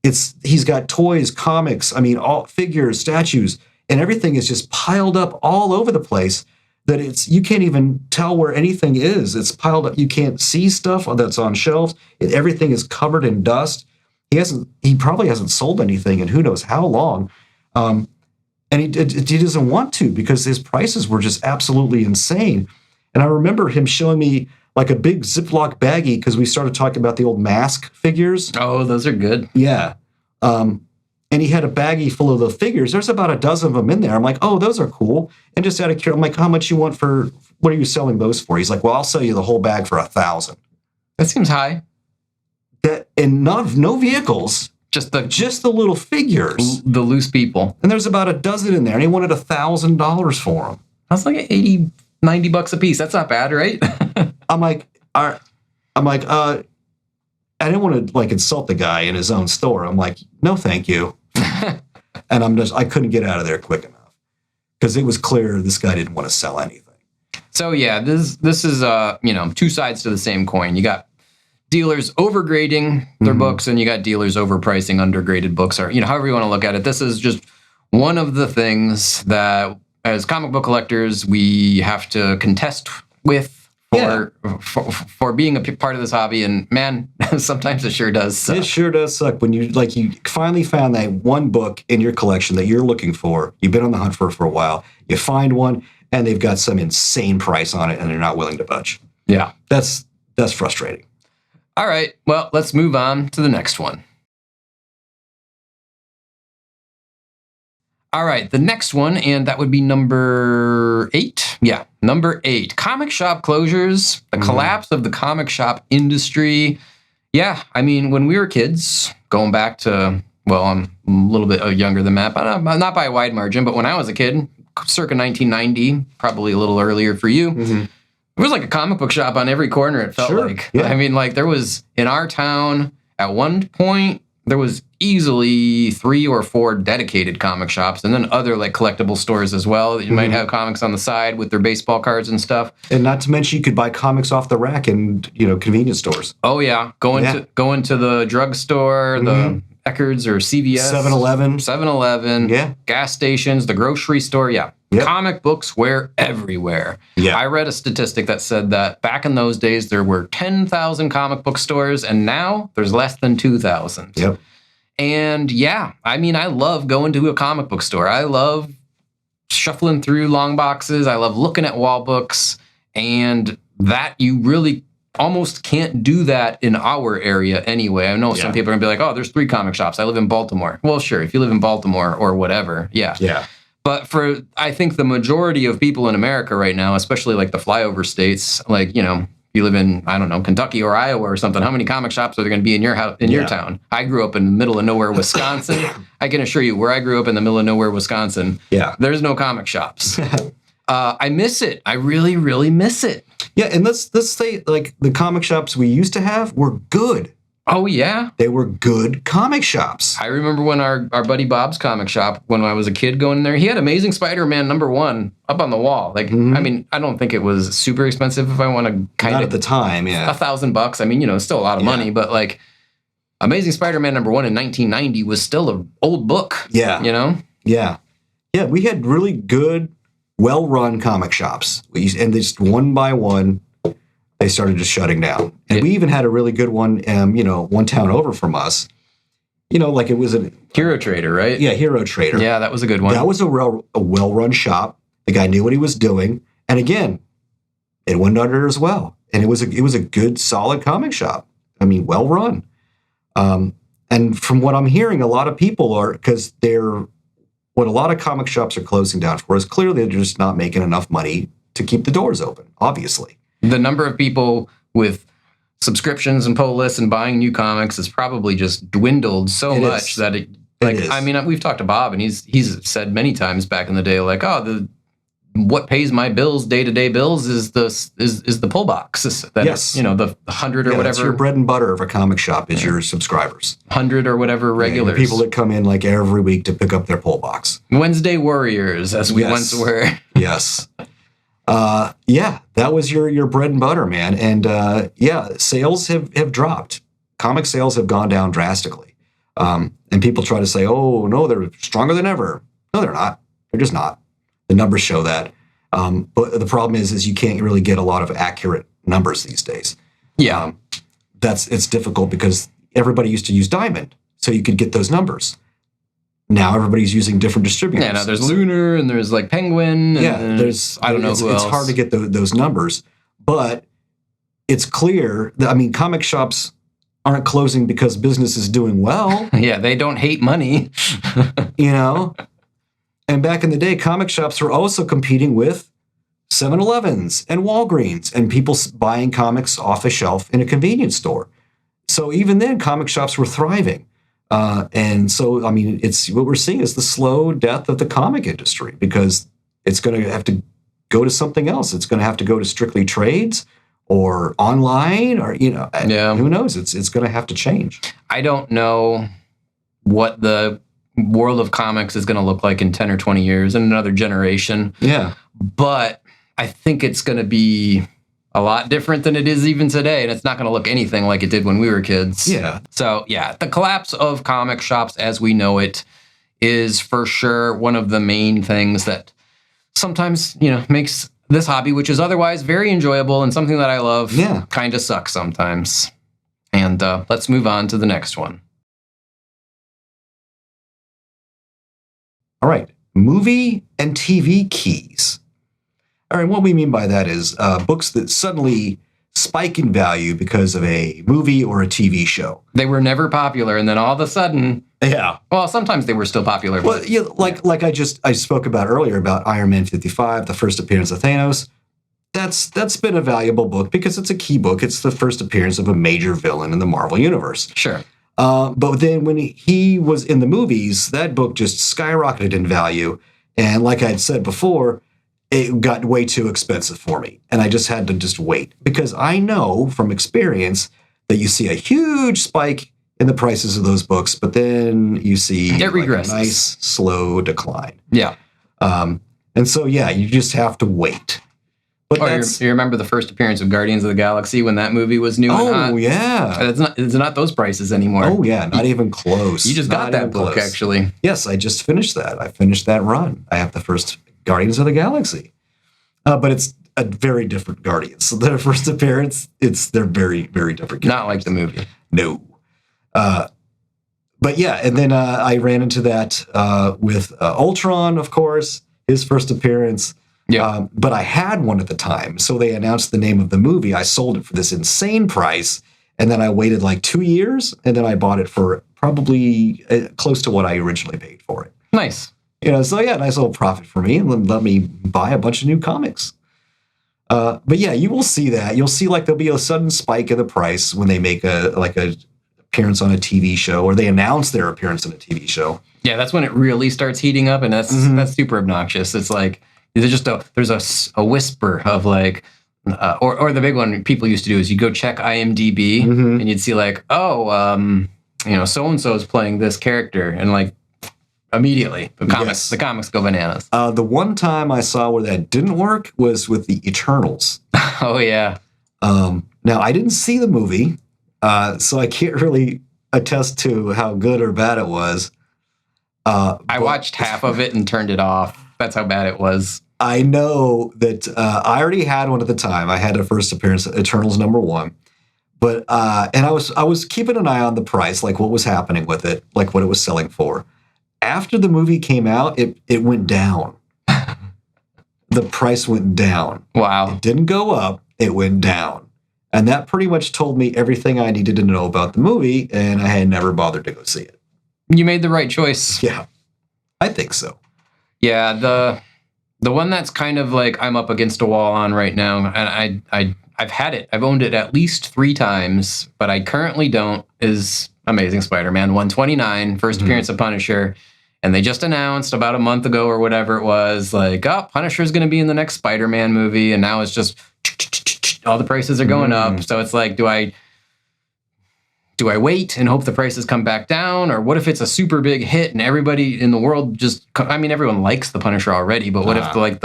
He's got toys, comics, I mean, all figures, statues, and everything is just piled up all over the place that you can't even tell where anything is. It's piled up. You can't see stuff that's on shelves. Everything is covered in dust. He probably hasn't sold anything in who knows how long. And he doesn't want to, because his prices were just absolutely insane. And I remember him showing me like a big Ziploc baggie, because we started talking about the old Mask figures. Oh, those are good. Yeah. And he had a baggie full of the figures. There's about a dozen of them in there. I'm like, oh, those are cool. And just out of curiosity, I'm like, how much you want what are you selling those for? He's like, well, I'll sell you the whole bag for $1,000. That seems high. And no vehicles. Just the little figures. The loose people. And there's about a dozen in there, and he wanted $1,000 for them. That's like $80, $90 a piece. That's not bad, right? I'm like, I didn't want to like insult the guy in his own store. I'm like, no, thank you. And I couldn't get out of there quick enough, because it was clear this guy didn't want to sell anything. So yeah, this is two sides to the same coin. You got dealers overgrading their books, and you got dealers overpricing undergraded books, or however you want to look at it. This is just one of the things that as comic book collectors we have to contest with for being a part of this hobby. And man, sometimes it sure does suck. It sure does suck when you finally found that one book in your collection that you're looking for. You've been on the hunt for a while. You find one, and they've got some insane price on it, and they're not willing to budge. Yeah, that's frustrating. All right, well, let's move on to the next one. All right, the next one, and that would be number 8. Yeah, number 8. Comic shop closures, the collapse of the comic shop industry. Yeah, I mean, when we were kids, going back to, well, I'm a little bit younger than Matt, but not by a wide margin, but when I was a kid, circa 1990, probably a little earlier for you, there was like a comic book shop on every corner, it felt like. Yeah. I mean, like there was, in our town, at one point, there was easily 3 or 4 dedicated comic shops, and then other like collectible stores as well. You might have comics on the side with their baseball cards and stuff. And not to mention, you could buy comics off the rack in convenience stores. Oh yeah, going to the drugstore, the Eckerd's or CVS, 7-Eleven, gas stations, the grocery store. Yeah. Yep. Comic books were everywhere. Yeah. I read a statistic that said that back in those days, there were 10,000 comic book stores, and now there's less than 2,000. Yep. And yeah, I mean, I love going to a comic book store. I love shuffling through long boxes. I love looking at wall books, and that you really almost can't do that in our area anyway. I know some people are going to be like, oh, there's 3 comic shops. I live in Baltimore. Well, sure, if you live in Baltimore or whatever, yeah. But for, I think, the majority of people in America right now, especially like the flyover states, like, you live in, I don't know, Kentucky or Iowa or something, how many comic shops are there going to be in your house, in your town? I grew up in the middle of nowhere, Wisconsin. I can assure you, where I grew up in the middle of nowhere, Wisconsin, there's no comic shops. I miss it. I really, really miss it. Yeah, and let's say, like, the comic shops we used to have were good. Oh, yeah? They were good comic shops. I remember when our buddy Bob's comic shop, when I was a kid going in there, he had Amazing Spider-Man #1 up on the wall. Like, I mean, I don't think it was super expensive if I want to kind of... Not at the time, yeah. $1,000. I mean, it's still a lot of money, but like, Amazing Spider-Man #1 in 1990 was still an old book. Yeah. Yeah. Yeah, we had really good, well-run comic shops. And just one by one, they started just shutting down. And we even had a really good one, one town over from us. like it was a Hero Trader, right? Yeah, Hero Trader. Yeah, that was a good one. That was a well-run shop. The guy knew what he was doing, and again, it went under as well. And it was a good, solid comic shop. I mean, well run. And from what I'm hearing, a lot of people are, because what a lot of comic shops are closing down for is clearly they're just not making enough money to keep the doors open, obviously. The number of people with subscriptions and pull lists and buying new comics has probably just dwindled so much that I mean, we've talked to Bob, and he's said many times back in the day, like, what pays my bills, day-to-day bills, is the pull box. Yes. The 100 or whatever. That's your bread and butter of a comic shop is your subscribers. 100 or whatever regulars. People that come in like every week to pick up their pull box. Wednesday warriors, as we once were. Yes. That was your bread and butter, man. And sales have dropped. Comic sales have gone down drastically. And people try to say, oh, no, they're stronger than ever. No, they're not. They're just not. The numbers show that. But the problem is you can't really get a lot of accurate numbers these days. Yeah. It's difficult because everybody used to use Diamond, so you could get those numbers. Now everybody's using different distributors. Yeah, now there's Lunar and there's like Penguin. And I don't know who else. It's hard to get those numbers, but it's clear that, comic shops aren't closing because business is doing well. Yeah, they don't hate money. And back in the day, comic shops were also competing with 7-Elevens and Walgreens and people buying comics off a shelf in a convenience store. So even then, comic shops were thriving. And so, it's what we're seeing is the slow death of the comic industry because it's going to have to go to something else. It's going to have to go to strictly trades or online or, who knows? It's going to have to change. I don't know what the world of comics is going to look like in 10 or 20 years in another generation. Yeah. But I think it's going to be a lot different than it is even today. And it's not going to look anything like it did when we were kids. Yeah. So, the collapse of comic shops as we know it is for sure one of the main things that sometimes, makes this hobby, which is otherwise very enjoyable and something that I love, kind of suck sometimes. And let's move on to the next one. All right, movie and TV keys. All right, what we mean by that is books that suddenly spike in value because of a movie or a TV show. They were never popular, and then all of a sudden... Yeah. Well, sometimes they were still popular. Well, like I spoke about earlier about Iron Man 55, the first appearance of Thanos. That's been a valuable book because it's a key book. It's the first appearance of a major villain in the Marvel Universe. Sure. But then when he was in the movies, that book just skyrocketed in value. And like I had said before, it got way too expensive for me. And I just had to just wait because I know from experience that you see a huge spike in the prices of those books, but then you see a nice, slow decline. Yeah. And so, you just have to wait. But you remember the first appearance of Guardians of the Galaxy when that movie was new and hot? Oh, yeah. It's not those prices anymore. Oh, yeah. Not even close. You just got that book, actually. Yes, I just finished that. I finished that run. I have the first Guardians of the Galaxy. But it's a very different Guardians. So their first appearance, they're very, very different characters. Not like the movie. No. But and then I ran into that with Ultron, of course, his first appearance. Yeah. But I had one at the time. So they announced the name of the movie. I sold it for this insane price. And then I waited like 2 years. And then I bought it for probably close to what I originally paid for it. Nice. Nice little profit for me. And let me buy a bunch of new comics. But you will see that. You'll see there'll be a sudden spike in the price when they make a appearance on a TV show or they announce their appearance on a TV show. Yeah, that's when it really starts heating up. And that's super obnoxious. It's like, there's a whisper of or the big one people used to do is you go check IMDb and you'd see so-and-so is playing this character and immediately the comics go bananas. The one time I saw where that didn't work was with the Eternals. Oh yeah. Now I didn't see the movie, so I can't really attest to how good or bad it was. I watched half of it and turned it off. That's how bad it was. I know that I already had one at the time. I had a first appearance, Eternals #1. But and I was keeping an eye on the price, like what was happening with it, like what it was selling for. After the movie came out, it went down. The price went down. Wow. It didn't go up, it went down. And that pretty much told me everything I needed to know about the movie, and I had never bothered to go see it. You made the right choice. Yeah. I think so. Yeah, the one that's kind of like I'm up against a wall on right now, and I've had it. I've owned it at least 3 times, but I currently don't, is Amazing Spider-Man 129, first appearance of Punisher. And they just announced about a month ago or whatever it was, like, oh, Punisher's going to be in the next Spider-Man movie. And now it's just all the prices are going up. So it's like, do I wait and hope the prices come back down? Or what if it's a super big hit and everybody in the world just, I mean, everyone likes the Punisher already, but what if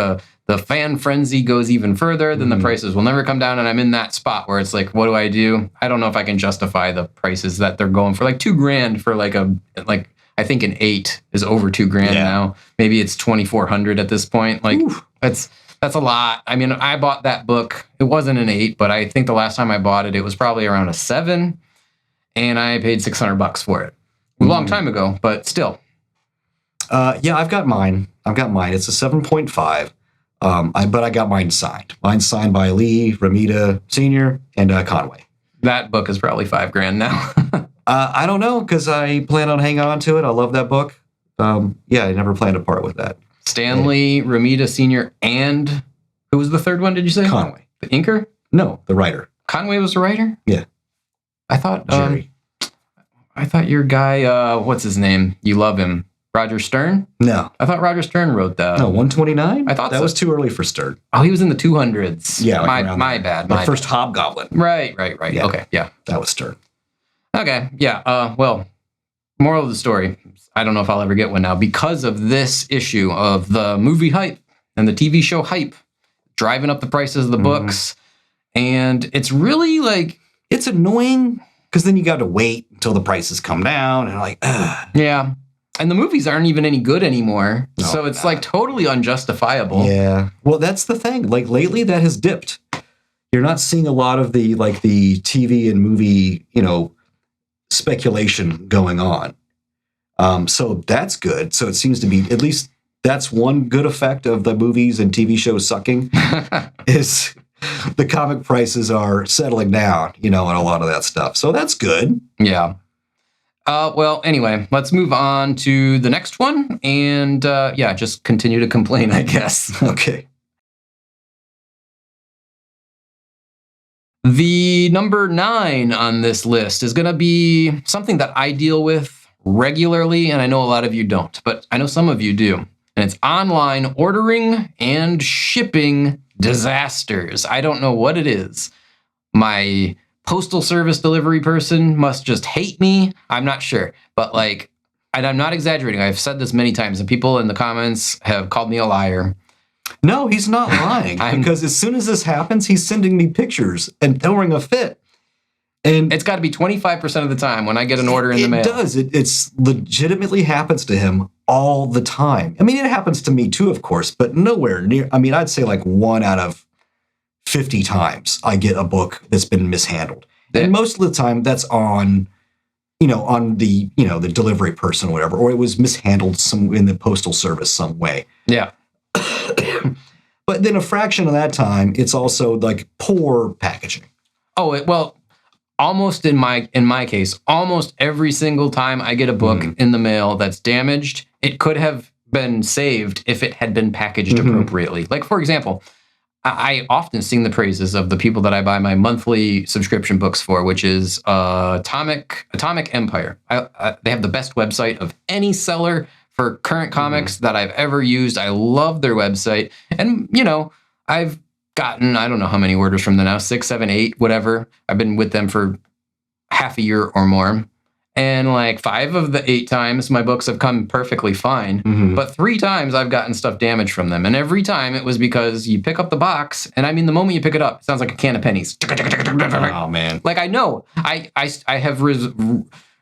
the fan frenzy goes even further, then the prices will never come down. And I'm in that spot where it's like, what do? I don't know if I can justify the prices that they're going for, like $2,000 for I think an 8 is over $2,000 now. Maybe it's 2,400 at this point. Like that's a lot. I mean, I bought that book. It wasn't an 8, but I think the last time I bought it, it was probably around a 7, and I paid $600 for it. A long time ago, but still. Yeah, I've got mine. It's a 7.5. But I got mine signed. Mine's signed by Lee, Romita Sr., and Conway. That book is probably $5,000 now. I don't know, because I plan on hanging on to it. I love that book. Yeah, I never planned to part with that. Stanley, Romita Sr., and who was the third one, did you say? Conway. The inker? No, the writer. Conway was the writer? Yeah. I thought... Jerry. I thought your guy, what's his name? You love him. Roger Stern? No. I thought Roger Stern wrote that. No, 129? I thought that was too early for Stern. Oh, he was in the 200s. Yeah. My bad. The first Hobgoblin. Right. Yeah. Okay, yeah. That was Stern. Okay, yeah. Well, moral of the story, I don't know if I'll ever get one now because of this issue of the movie hype and the TV show hype driving up the prices of the books. And it's really like... It's annoying because then you got to wait until the prices come down and like, ugh. Yeah. And the movies aren't even any good anymore. No, so it's like totally unjustifiable. Yeah. Well, that's the thing. Like lately that has dipped. You're not seeing a lot of the TV and movie, speculation going on. So that's good. So it seems to be, at least that's one good effect of the movies and TV shows sucking is the comic prices are settling down, and a lot of that stuff. So that's good. Yeah. Well, anyway, let's move on to the next one and just continue to complain, I guess. Okay. The number 9 on this list is going to be something that I deal with regularly, and I know a lot of you don't, but I know some of you do. And it's online ordering and shipping disasters. I don't know what it is. My postal service delivery person must just hate me. I'm not sure. But and I'm not exaggerating. I've said this many times, and people in the comments have called me a liar. No, he's not lying. Because as soon as this happens, he's sending me pictures and throwing a fit. And it's got to be 25% of the time when I get an order in the mail. It does. It's legitimately happens to him all the time. I mean, it happens to me too, of course, but nowhere near. I mean, I'd say 1 out of 50 times I get a book that's been mishandled. Yeah. And most of the time that's on the, the delivery person or whatever, or it was mishandled in the postal service some way. Yeah. But then a fraction of that time, it's also poor packaging. Oh, well, almost in my case, almost every single time I get a book in the mail that's damaged, it could have been saved if it had been packaged appropriately. Like, for example, I often sing the praises of the people that I buy my monthly subscription books for, which is Atomic Empire. They have the best website of any seller for current comics that I've ever used. I love their website. And, I've gotten, I don't know how many orders from them now, 6, 7, 8, whatever. I've been with them for half a year or more. And 5 of the 8 times my books have come perfectly fine. But 3 times I've gotten stuff damaged from them. And every time it was because you pick up the box. And I mean, the moment you pick it up, it sounds like a can of pennies. Oh, man. I know. I have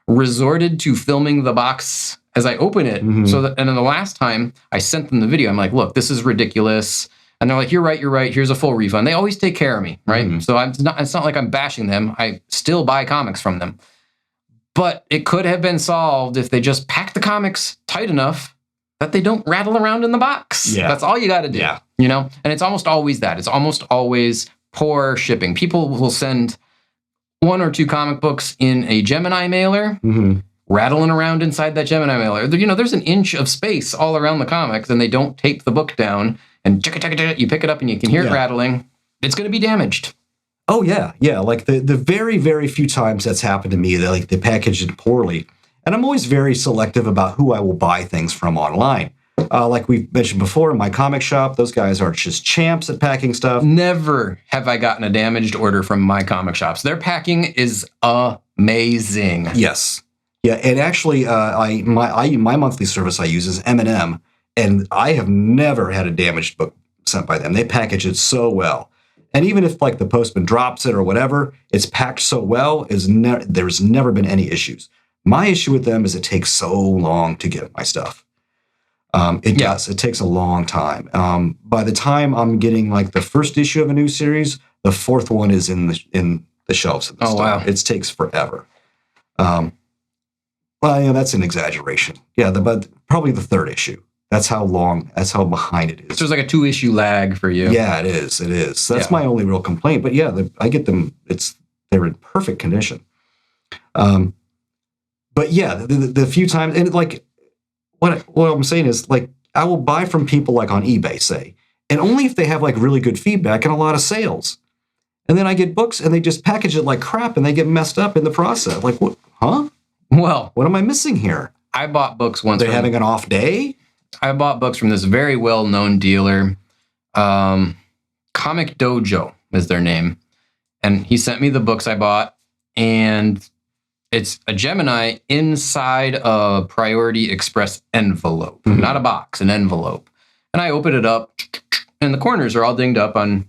resorted to filming the box as I open it. And then the last time I sent them the video, I'm like, look, this is ridiculous. And they're like, you're right. Here's a full refund. They always take care of me, right? Mm-hmm. So it's not like I'm bashing them. I still buy comics from them. But it could have been solved if they just packed the comics tight enough that they don't rattle around in the box. Yeah. That's all you got to do, you know? And it's almost always that. It's almost always poor shipping. People will send 1 or 2 comic books in a Gemini mailer, rattling around inside that Gemini mailer. You know, there's an inch of space all around the comics, and they don't tape the book down, and you pick it up and you can hear it rattling. It's going to be damaged. Oh, yeah. Yeah, like the very, very few times that's happened to me, that like they package it poorly. And I'm always very selective about who I will buy things from online. Like we've mentioned before, in my comic shop, those guys are just champs at packing stuff. Never have I gotten a damaged order from my comic shops. Their packing is amazing. Yes. Yeah, and actually, my monthly service I use is M&M, and I have never had a damaged book sent by them. They package it so well. And even if like the postman drops it or whatever, it's packed so well, there's never been any issues. My issue with them is it takes so long to get my stuff. It does. It takes a long time. By the time I'm getting like the first issue of a new series, the 4th one is in the shelves of the store. Wow. It takes forever. Well, that's an exaggeration. Yeah, but probably the 3rd issue. That's how behind it is. So there's like a 2-issue lag for you. Yeah, it is. So that's my only real complaint. But yeah, I get them. They're in perfect condition. But yeah, the few times, and like what I'm saying is like I will buy from people like on eBay, say, and only if they have like really good feedback and a lot of sales. And then I get books and they just package it like crap and they get messed up in the process. Like what? Huh? Well, what am I missing here? I bought books once. They're having an off day? I bought books from this very well-known dealer. Comic Dojo is their name. And he sent me the books I bought, and it's a Gemini inside a Priority Express envelope. Not a box, an envelope. And I opened it up, and the corners are all dinged up on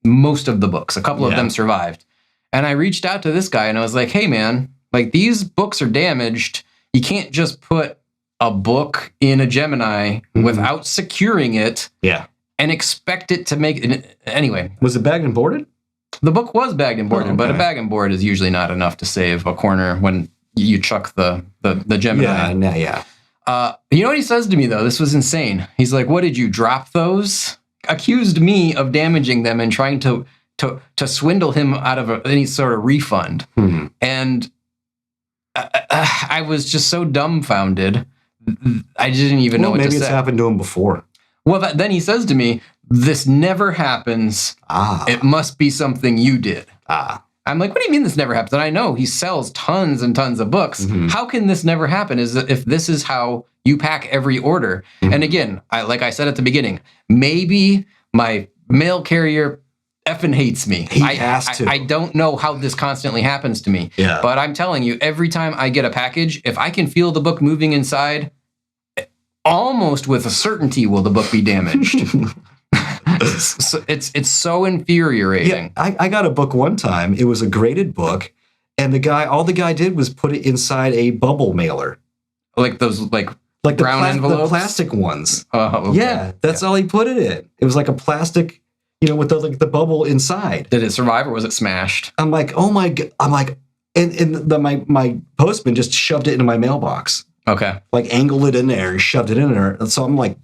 most of the books. A couple of them survived. And I reached out to this guy, and I was like, hey, man, like these books are damaged. You can't just put a book in a Gemini without securing it and expect it to make it. Anyway. Was it bagged and boarded? The book was bagged and boarded, but a bag and board is usually not enough to save a corner when you chuck the Gemini. Yeah. You know what he says to me, though? This was insane. He's like, what, did you drop those? Accused me of damaging them and trying to swindle him out of any sort of refund. And I was just so dumbfounded. I didn't even know what to say. Maybe it's happened to him before. Well, then he says to me, this never happens. It must be something you did. I'm like, what do you mean this never happens? And I know he sells tons and tons of books. How can this never happen? Is that if this is how you pack every order? And again, like I said at the beginning, maybe my mail carrier effing hates me. He has to. I don't know how this constantly happens to me. But I'm telling you, every time I get a package, if I can feel the book moving inside, almost with a certainty will the book be damaged. So it's so infuriating. Yeah, I got a book one time. It was a graded book, and all the guy did was put it inside a bubble mailer. Like those brown envelopes? The plastic ones. Oh, okay. Yeah, that's all he put it in. It was like a plastic, with the bubble inside. Did it survive or was it smashed? I'm like, oh my God. I'm like, and my postman just shoved it into my mailbox. Okay. Like angled it in there and shoved it in there. And so I'm like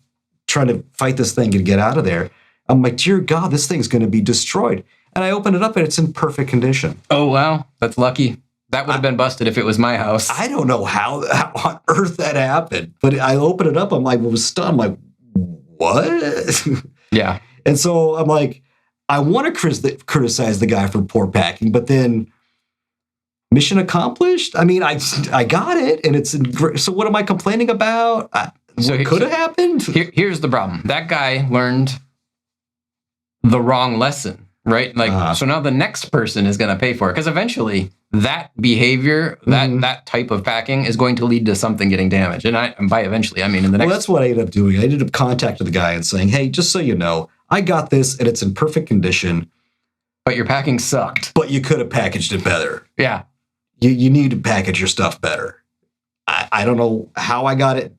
trying to fight this thing and get out of there. I'm like, dear God, this thing's going to be destroyed. And I open it up and it's in perfect condition. Oh, wow. That's lucky. That would have been busted if it was my house. I don't know how on earth that happened. But I opened it up. I'm like, I was stunned. I'm like, what? Yeah. And so I'm like, I want to criticize the guy for poor packing, but then mission accomplished. I mean, I got it, and it's so. What am I complaining about? What could have happened? Here's the problem. That guy learned the wrong lesson, right? So now the next person is going to pay for it, because eventually that behavior, that type of packing is going to lead to something getting damaged. And by eventually, I mean in the next. Well, that's what I ended up doing. I ended up contacting the guy and saying, "Hey, just so you know, I got this, and it's in perfect condition. But your packing sucked. But you could have packaged it better. Yeah. You need to package your stuff better. I don't know how I got it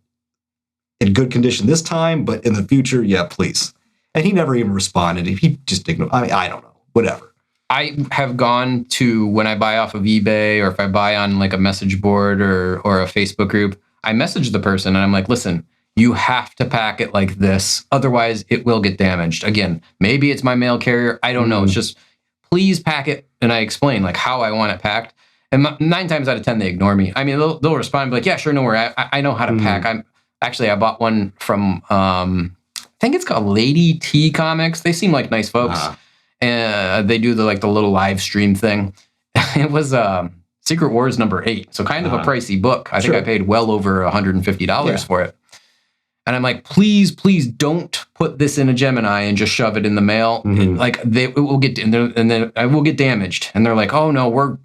in good condition this time, but in the future, yeah, please." And he never even responded. He just ignored. I mean, I don't know. Whatever. I have gone to, when I buy off of eBay, or if I buy on like a message board or a Facebook group, I message the person and I'm like, listen, you have to pack it like this. Otherwise, it will get damaged. Again, maybe it's my mail carrier. I don't know. It's just, please pack it. And I explain like how I want it packed. And 9 times out of 10, they ignore me. I mean, they'll respond and be like, yeah, sure, no worry. I know how to pack. I bought one from, I think it's called Lady T Comics. They seem like nice folks. And they do the little live stream thing. It was Secret Wars #8. So kind of a pricey book. I think I paid well over $150 for it. And I'm like, please don't put this in a Gemini and just shove it in the mail. It will get, and then I will get damaged. And they're like, oh no, we're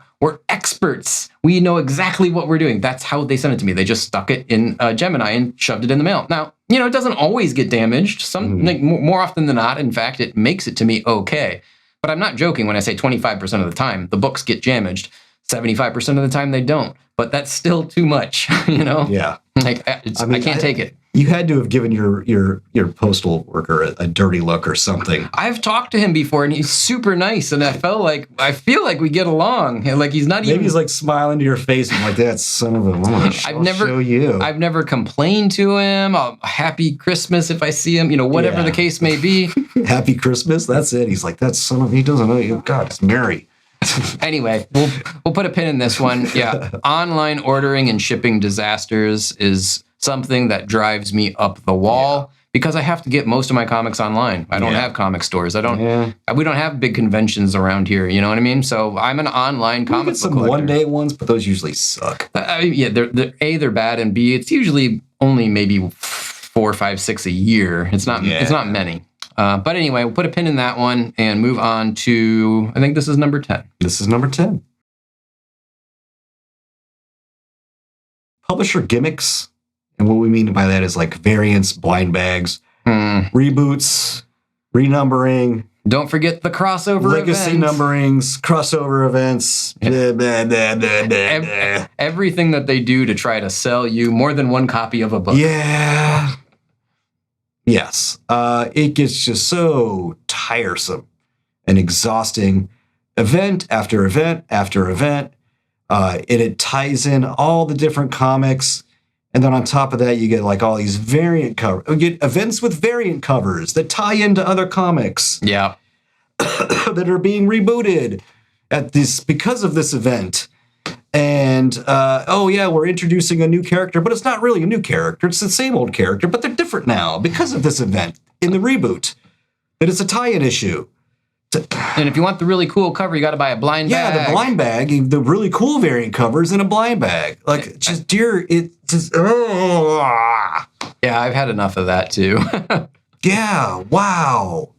experts. We know exactly what we're doing. That's how they sent it to me. They just stuck it in Gemini and shoved it in the mail. Now, it doesn't always get damaged. More often than not, in fact, it makes it to me okay. But I'm not joking when I say 25% of the time the books get damaged. 75% of the time they don't. But that's still too much, Yeah. I can't take it. You had to have given your postal worker a dirty look or something. I've talked to him before, and he's super nice, and I feel like we get along. Like he's not Maybe he's like smiling to your face and like, that son of a woman. Show you. I've never complained to him. Happy Christmas if I see him. Whatever the case may be. Happy Christmas. That's it. He's like, that son of. He doesn't know you. God, it's Mary. Anyway, we'll put a pin in this one. Yeah, online ordering and shipping disasters is something that drives me up the wall because I have to get most of my comics online. I don't have comic stores. We don't have big conventions around here. You know what I mean? So I'm an online comic book some collector. one-day ones, but those usually suck. They're bad, and B, it's usually only maybe 4, 5, 6 a year. It's not many. But anyway, we'll put a pin in that one and move on to, I think this is number 10. This is number 10. Publisher gimmicks. And what we mean by that is like variants, blind bags, reboots, renumbering. Don't forget the crossover legacy events. Numberings, crossover events. Blah, blah, blah, blah, blah. Everything that they do to try to sell you more than one copy of a book. Yeah. Yes. It gets just so tiresome and exhausting. Event after event after event. It ties in all the different comics. And then on top of that, you get like all these variant covers. You get events with variant covers that tie into other comics. Yeah. That are being rebooted because of this event. And, we're introducing a new character, but it's not really a new character. It's the same old character, but they're different now because of this event in the reboot. That it's a tie-in issue. And if you want the really cool cover, you got to buy a blind bag. Yeah, the blind bag, the really cool variant covers in a blind bag. Like, Yeah, I've had enough of that too. Yeah, wow.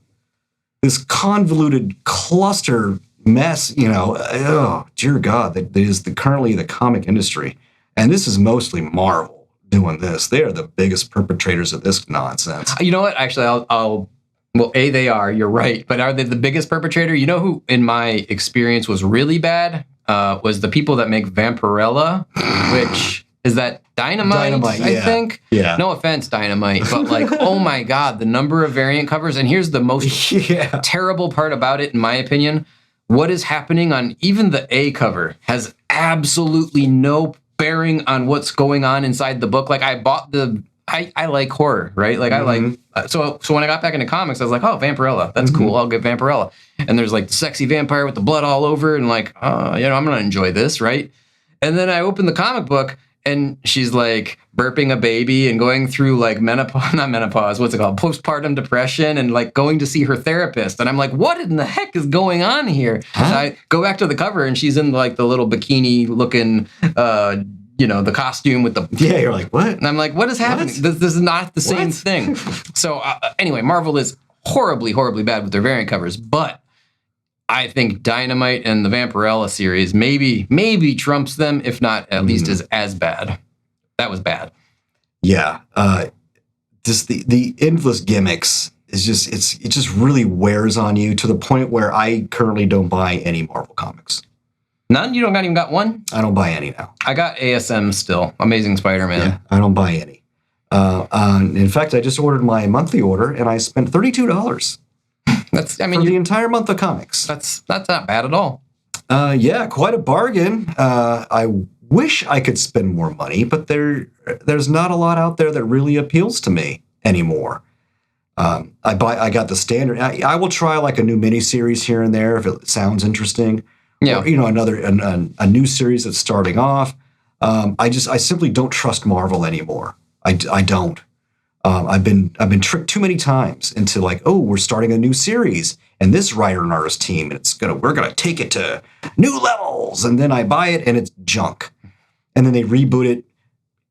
This convoluted cluster mess, oh, dear God, that is currently the comic industry. And this is mostly Marvel doing this. They are the biggest perpetrators of this nonsense. You know what? Actually, well, they are, you're right. But are they the biggest perpetrator? You know who, in my experience, was really bad? Was the people that make Vampirella, which is that Dynamite, I think? Yeah. No offense, Dynamite. But oh my God, the number of variant covers. And here's the most terrible part about it, in my opinion. What is happening on even the A cover has absolutely no bearing on what's going on inside the book. Like I bought I like horror, right? Like I like, so when I got back into comics, I was like, oh, Vampirella, that's cool. I'll get Vampirella. And there's like the sexy vampire with the blood all over and like, I'm going to enjoy this, right? And then I opened the comic book and she's like burping a baby and going through like postpartum depression and like going to see her therapist. And I'm like, what in the heck is going on here? Huh? And I go back to the cover and she's in like the little bikini looking, the costume with the... Yeah, you're like, what? And I'm like, what is happening? This is not the same thing. So anyway, Marvel is horribly, horribly bad with their variant covers, but I think Dynamite and the Vampirella series maybe trumps them, if not at least is as bad. That was bad. Yeah. Just the endless gimmicks is just, it just really wears on you to the point where I currently don't buy any Marvel comics. None? You don't even got one? I don't buy any now. I got ASM still. Amazing Spider-Man. Yeah, I don't buy any. In fact, I just ordered my monthly order, and I spent $32. For the entire month of comics. That's not bad at all. Yeah, quite a bargain. I wish I could spend more money, but there's not a lot out there that really appeals to me anymore. I got the standard. I will try like a new miniseries here and there if it sounds interesting. Yeah. Or, a new series that's starting off. I simply don't trust Marvel anymore. I don't. I've been tricked too many times into like, oh, we're starting a new series and this writer and artist team, and we're gonna take it to new levels, and then I buy it and it's junk, and then they reboot it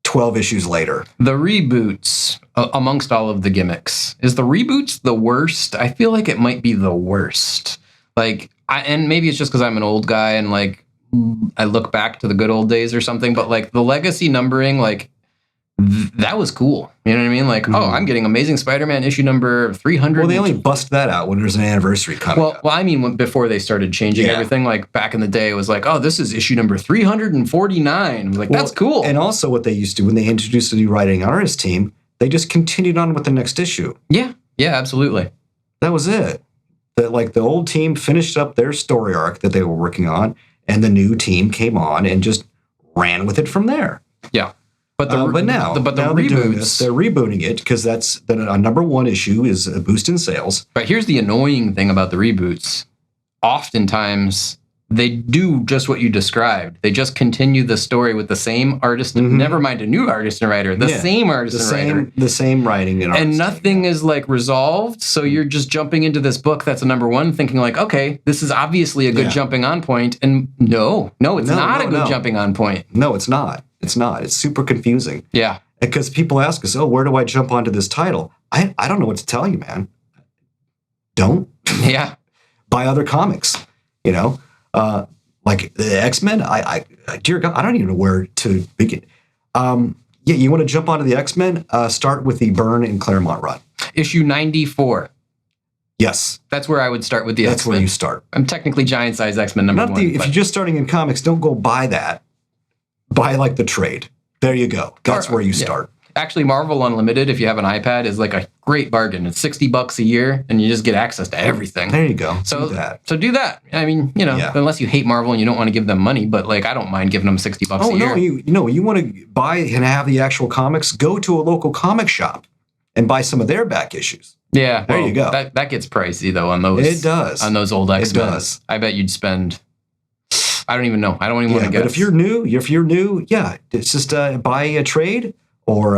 12 issues later. The reboots, amongst all of the gimmicks, is the reboots the worst? I feel like it might be the worst. Like, and maybe it's just because I'm an old guy and like I look back to the good old days or something, but like the legacy numbering, like that was cool. You know what I mean? Like, oh, I'm getting Amazing Spider-Man issue number 300. Well, they only bust that out when there's an anniversary coming up. Well, I mean, before they started changing everything, like back in the day, it was like, oh, this is issue number 349. Like, that's cool. And also what they used to, when they introduced a new writing artist team, they just continued on with the next issue. Yeah, absolutely. That was it. Like the old team finished up their story arc that they were working on, and the new team came on and just ran with it from there. Yeah. But now reboots, they're rebooting it because that's a number one issue is a boost in sales. But here's the annoying thing about the reboots. Oftentimes, they do just what you described. They just continue the story with the same artist, never mind a new artist and writer, same artist and writer. The same writing and artist. And nothing is like resolved, so you're just jumping into this book that's a number one, thinking like, okay, this is obviously a good jumping on point. And no, it's not a good jumping on point. No, it's not. It's not. It's super confusing. Yeah. Because people ask us, oh, where do I jump onto this title? I don't know what to tell you, man. Don't. Yeah. Buy other comics, like the X-Men. Dear God, I don't even know where to begin. You want to jump onto the X-Men? Start with the Byrne and Claremont run. Issue 94. Yes. That's where I would start with the X-Men. That's where you start. I'm technically giant size X-Men number one. If you're just starting in comics, don't go buy that. Buy like the trade. There you go. That's where you start. Actually, Marvel Unlimited, if you have an iPad, is like a great bargain. It's $60 a year, and you just get access to everything. There you go. So do that. I mean, unless you hate Marvel and you don't want to give them money, but like I don't mind giving them $60 a year. No, you want to buy and have the actual comics, go to a local comic shop and buy some of their back issues. Yeah. There you go. That gets pricey, though, on those. It does. On those old X-Men. It does. I bet you'd spend... I don't even know. I don't even want to guess. But if you're new, it's just buy a trade or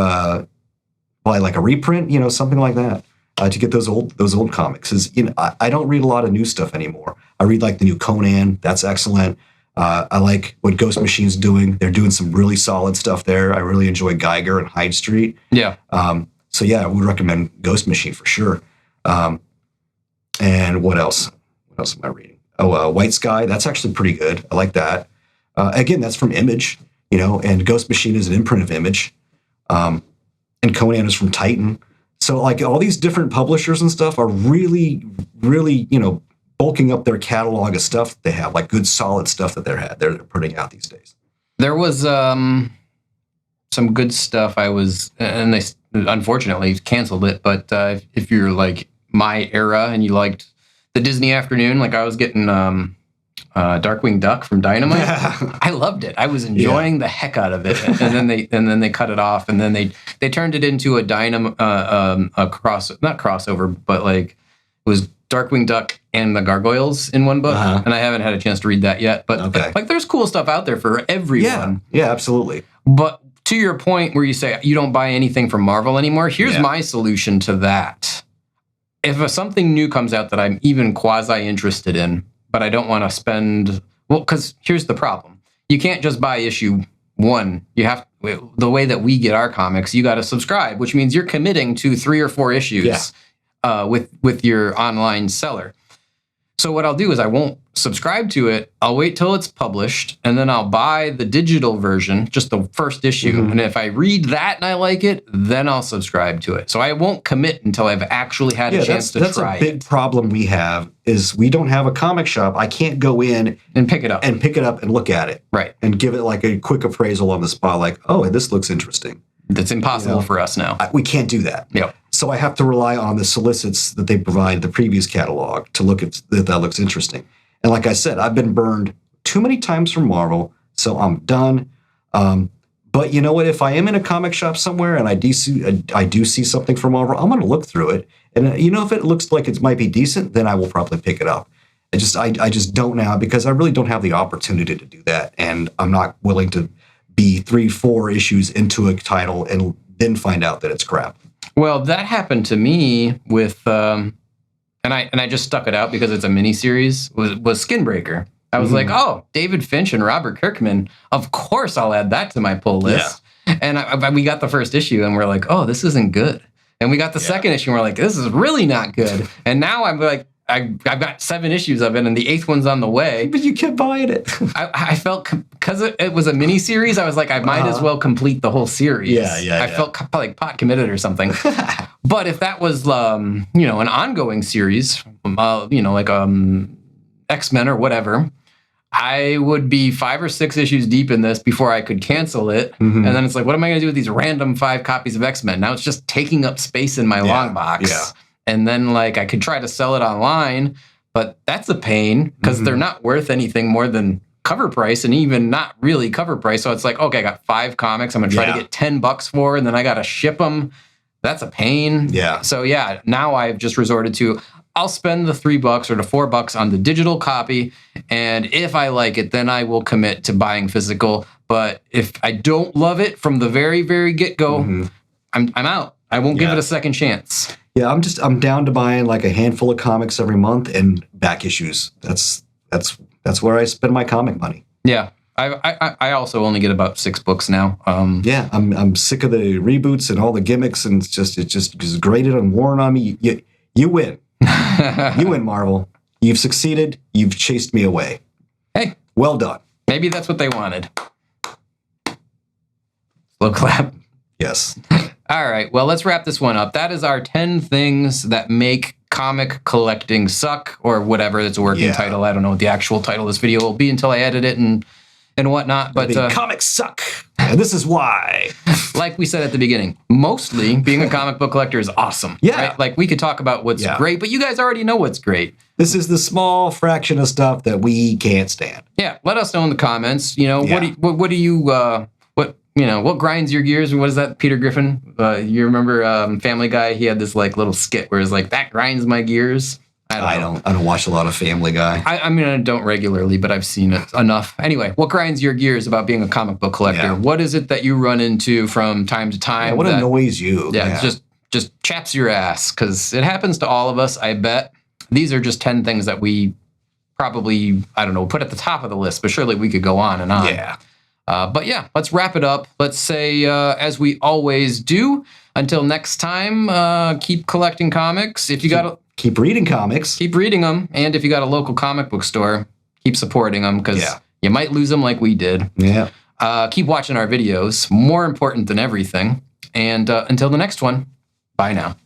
buy like a reprint, something like that to get those old comics. I don't read a lot of new stuff anymore. I read like the new Conan. That's excellent. I like what Ghost Machine's doing. They're doing some really solid stuff there. I really enjoy Geiger and Hyde Street. Yeah. So yeah, I would recommend Ghost Machine for sure. And what else? What else am I reading? White Sky, that's actually pretty good. I like that. Again, that's from Image, and Ghost Machine is an imprint of Image. And Conan is from Titan. So like all these different publishers and stuff are really, really, bulking up their catalog of stuff that they have, like good solid stuff that they're putting out these days. There was some good stuff and they unfortunately canceled it, but if you're like my era and you liked the Disney afternoon, like I was getting Darkwing Duck from Dynamite. Yeah. I loved it. I was enjoying the heck out of it. And then they cut it off, and then they turned it into a not crossover, but like it was Darkwing Duck and the Gargoyles in one book. And I haven't had a chance to read that yet. But like there's cool stuff out there for everyone. Yeah, absolutely. But to your point where you say you don't buy anything from Marvel anymore, here's my solution to that. If something new comes out that I'm even quasi-interested in, but I don't want to spend... Well, because here's the problem. You can't just buy issue 1. You have... The way that we get our comics, you got to subscribe, which means you're committing to 3 or 4 issues with your online seller. So what I'll do is I won't subscribe to it. I'll wait till it's published, and then I'll buy the digital version, just the first issue. And if I read that and I like it, then I'll subscribe to it. So I won't commit until I've actually had a chance to try it. That's a big problem we have is we don't have a comic shop. I can't go in and pick it up and look at it. Right. And give it like a quick appraisal on the spot, like, oh, this looks interesting. That's impossible for us now. We can't do that. Yep. So I have to rely on the solicits that they provide the previous catalog to look if that looks interesting. And like I said, I've been burned too many times from Marvel, so I'm done. But you know what? If I am in a comic shop somewhere and I do see something from Marvel, I'm going to look through it. And if it looks like it might be decent, then I will probably pick it up. I just don't now because I really don't have the opportunity to do that, and I'm not willing to be 3-4 issues into a title and then find out that it's crap. Well, that happened to me with, and I just stuck it out because it's a miniseries. Was Skinbreaker. I was like, oh, David Finch and Robert Kirkman. Of course, I'll add that to my pull list. Yeah. And we got the first issue, and we're like, oh, this isn't good. And we got the second issue, and we're like, this is really not good. And now I'm like, I've got 7 issues of it, and the 8th one's on the way. But you kept buying it. I felt, because it was a mini series, I was like, I might as well complete the whole series. I felt like pot committed or something. But if that was, an ongoing series, like X-Men or whatever, I would be 5 or 6 issues deep in this before I could cancel it. And then it's like, what am I going to do with these random 5 copies of X-Men? Now it's just taking up space in my long box. Yeah. And then, like, I could try to sell it online, but that's a pain because they're not worth anything more than cover price, and even not really cover price. So it's like, okay, I got 5 comics. I'm going to try to get $10 for, and then I got to ship them. That's a pain. Yeah. So, yeah, now I've just resorted to, I'll spend the $3 or the $4 on the digital copy, and if I like it, then I will commit to buying physical. But if I don't love it from the very, very get-go, I'm out. I won't give it a second chance. Yeah, I'm down to buying like a handful of comics every month and back issues. That's where I spend my comic money. Yeah, I also only get about 6 books now. Yeah, I'm sick of the reboots and all the gimmicks, and it's just grated and worn on me. You win. You win, Marvel. You've succeeded. You've chased me away. Hey, well done. Maybe that's what they wanted. Slow clap. Yes. All right, well, let's wrap this one up. That is our 10 things that make comic collecting suck, or whatever. That's a working title. I don't know what the actual title of this video will be until I edit it and whatnot. But comics suck, and this is why. Like we said at the beginning, mostly being a comic book collector is awesome. Yeah. Right? Like, we could talk about what's great, but you guys already know what's great. This is the small fraction of stuff that we can't stand. Yeah, let us know in the comments. What grinds your gears? What is that, Peter Griffin? You remember Family Guy? He had this like little skit where it's like, that grinds my gears. I don't watch a lot of Family Guy. I mean, I don't regularly, but I've seen it enough. Anyway, what grinds your gears about being a comic book collector? Yeah. What is it that you run into from time to time? Yeah, what annoys you? Yeah, just chaps your ass, because it happens to all of us, I bet. These are just 10 things that we probably, put at the top of the list, but surely we could go on and on. Yeah. But yeah, let's wrap it up. Let's say, as we always do, until next time, keep collecting comics. If you keep reading comics, keep reading them. And if you got a local comic book store, keep supporting them, because you might lose them like we did. Yeah. Keep watching our videos. More important than everything. And until the next one, bye now.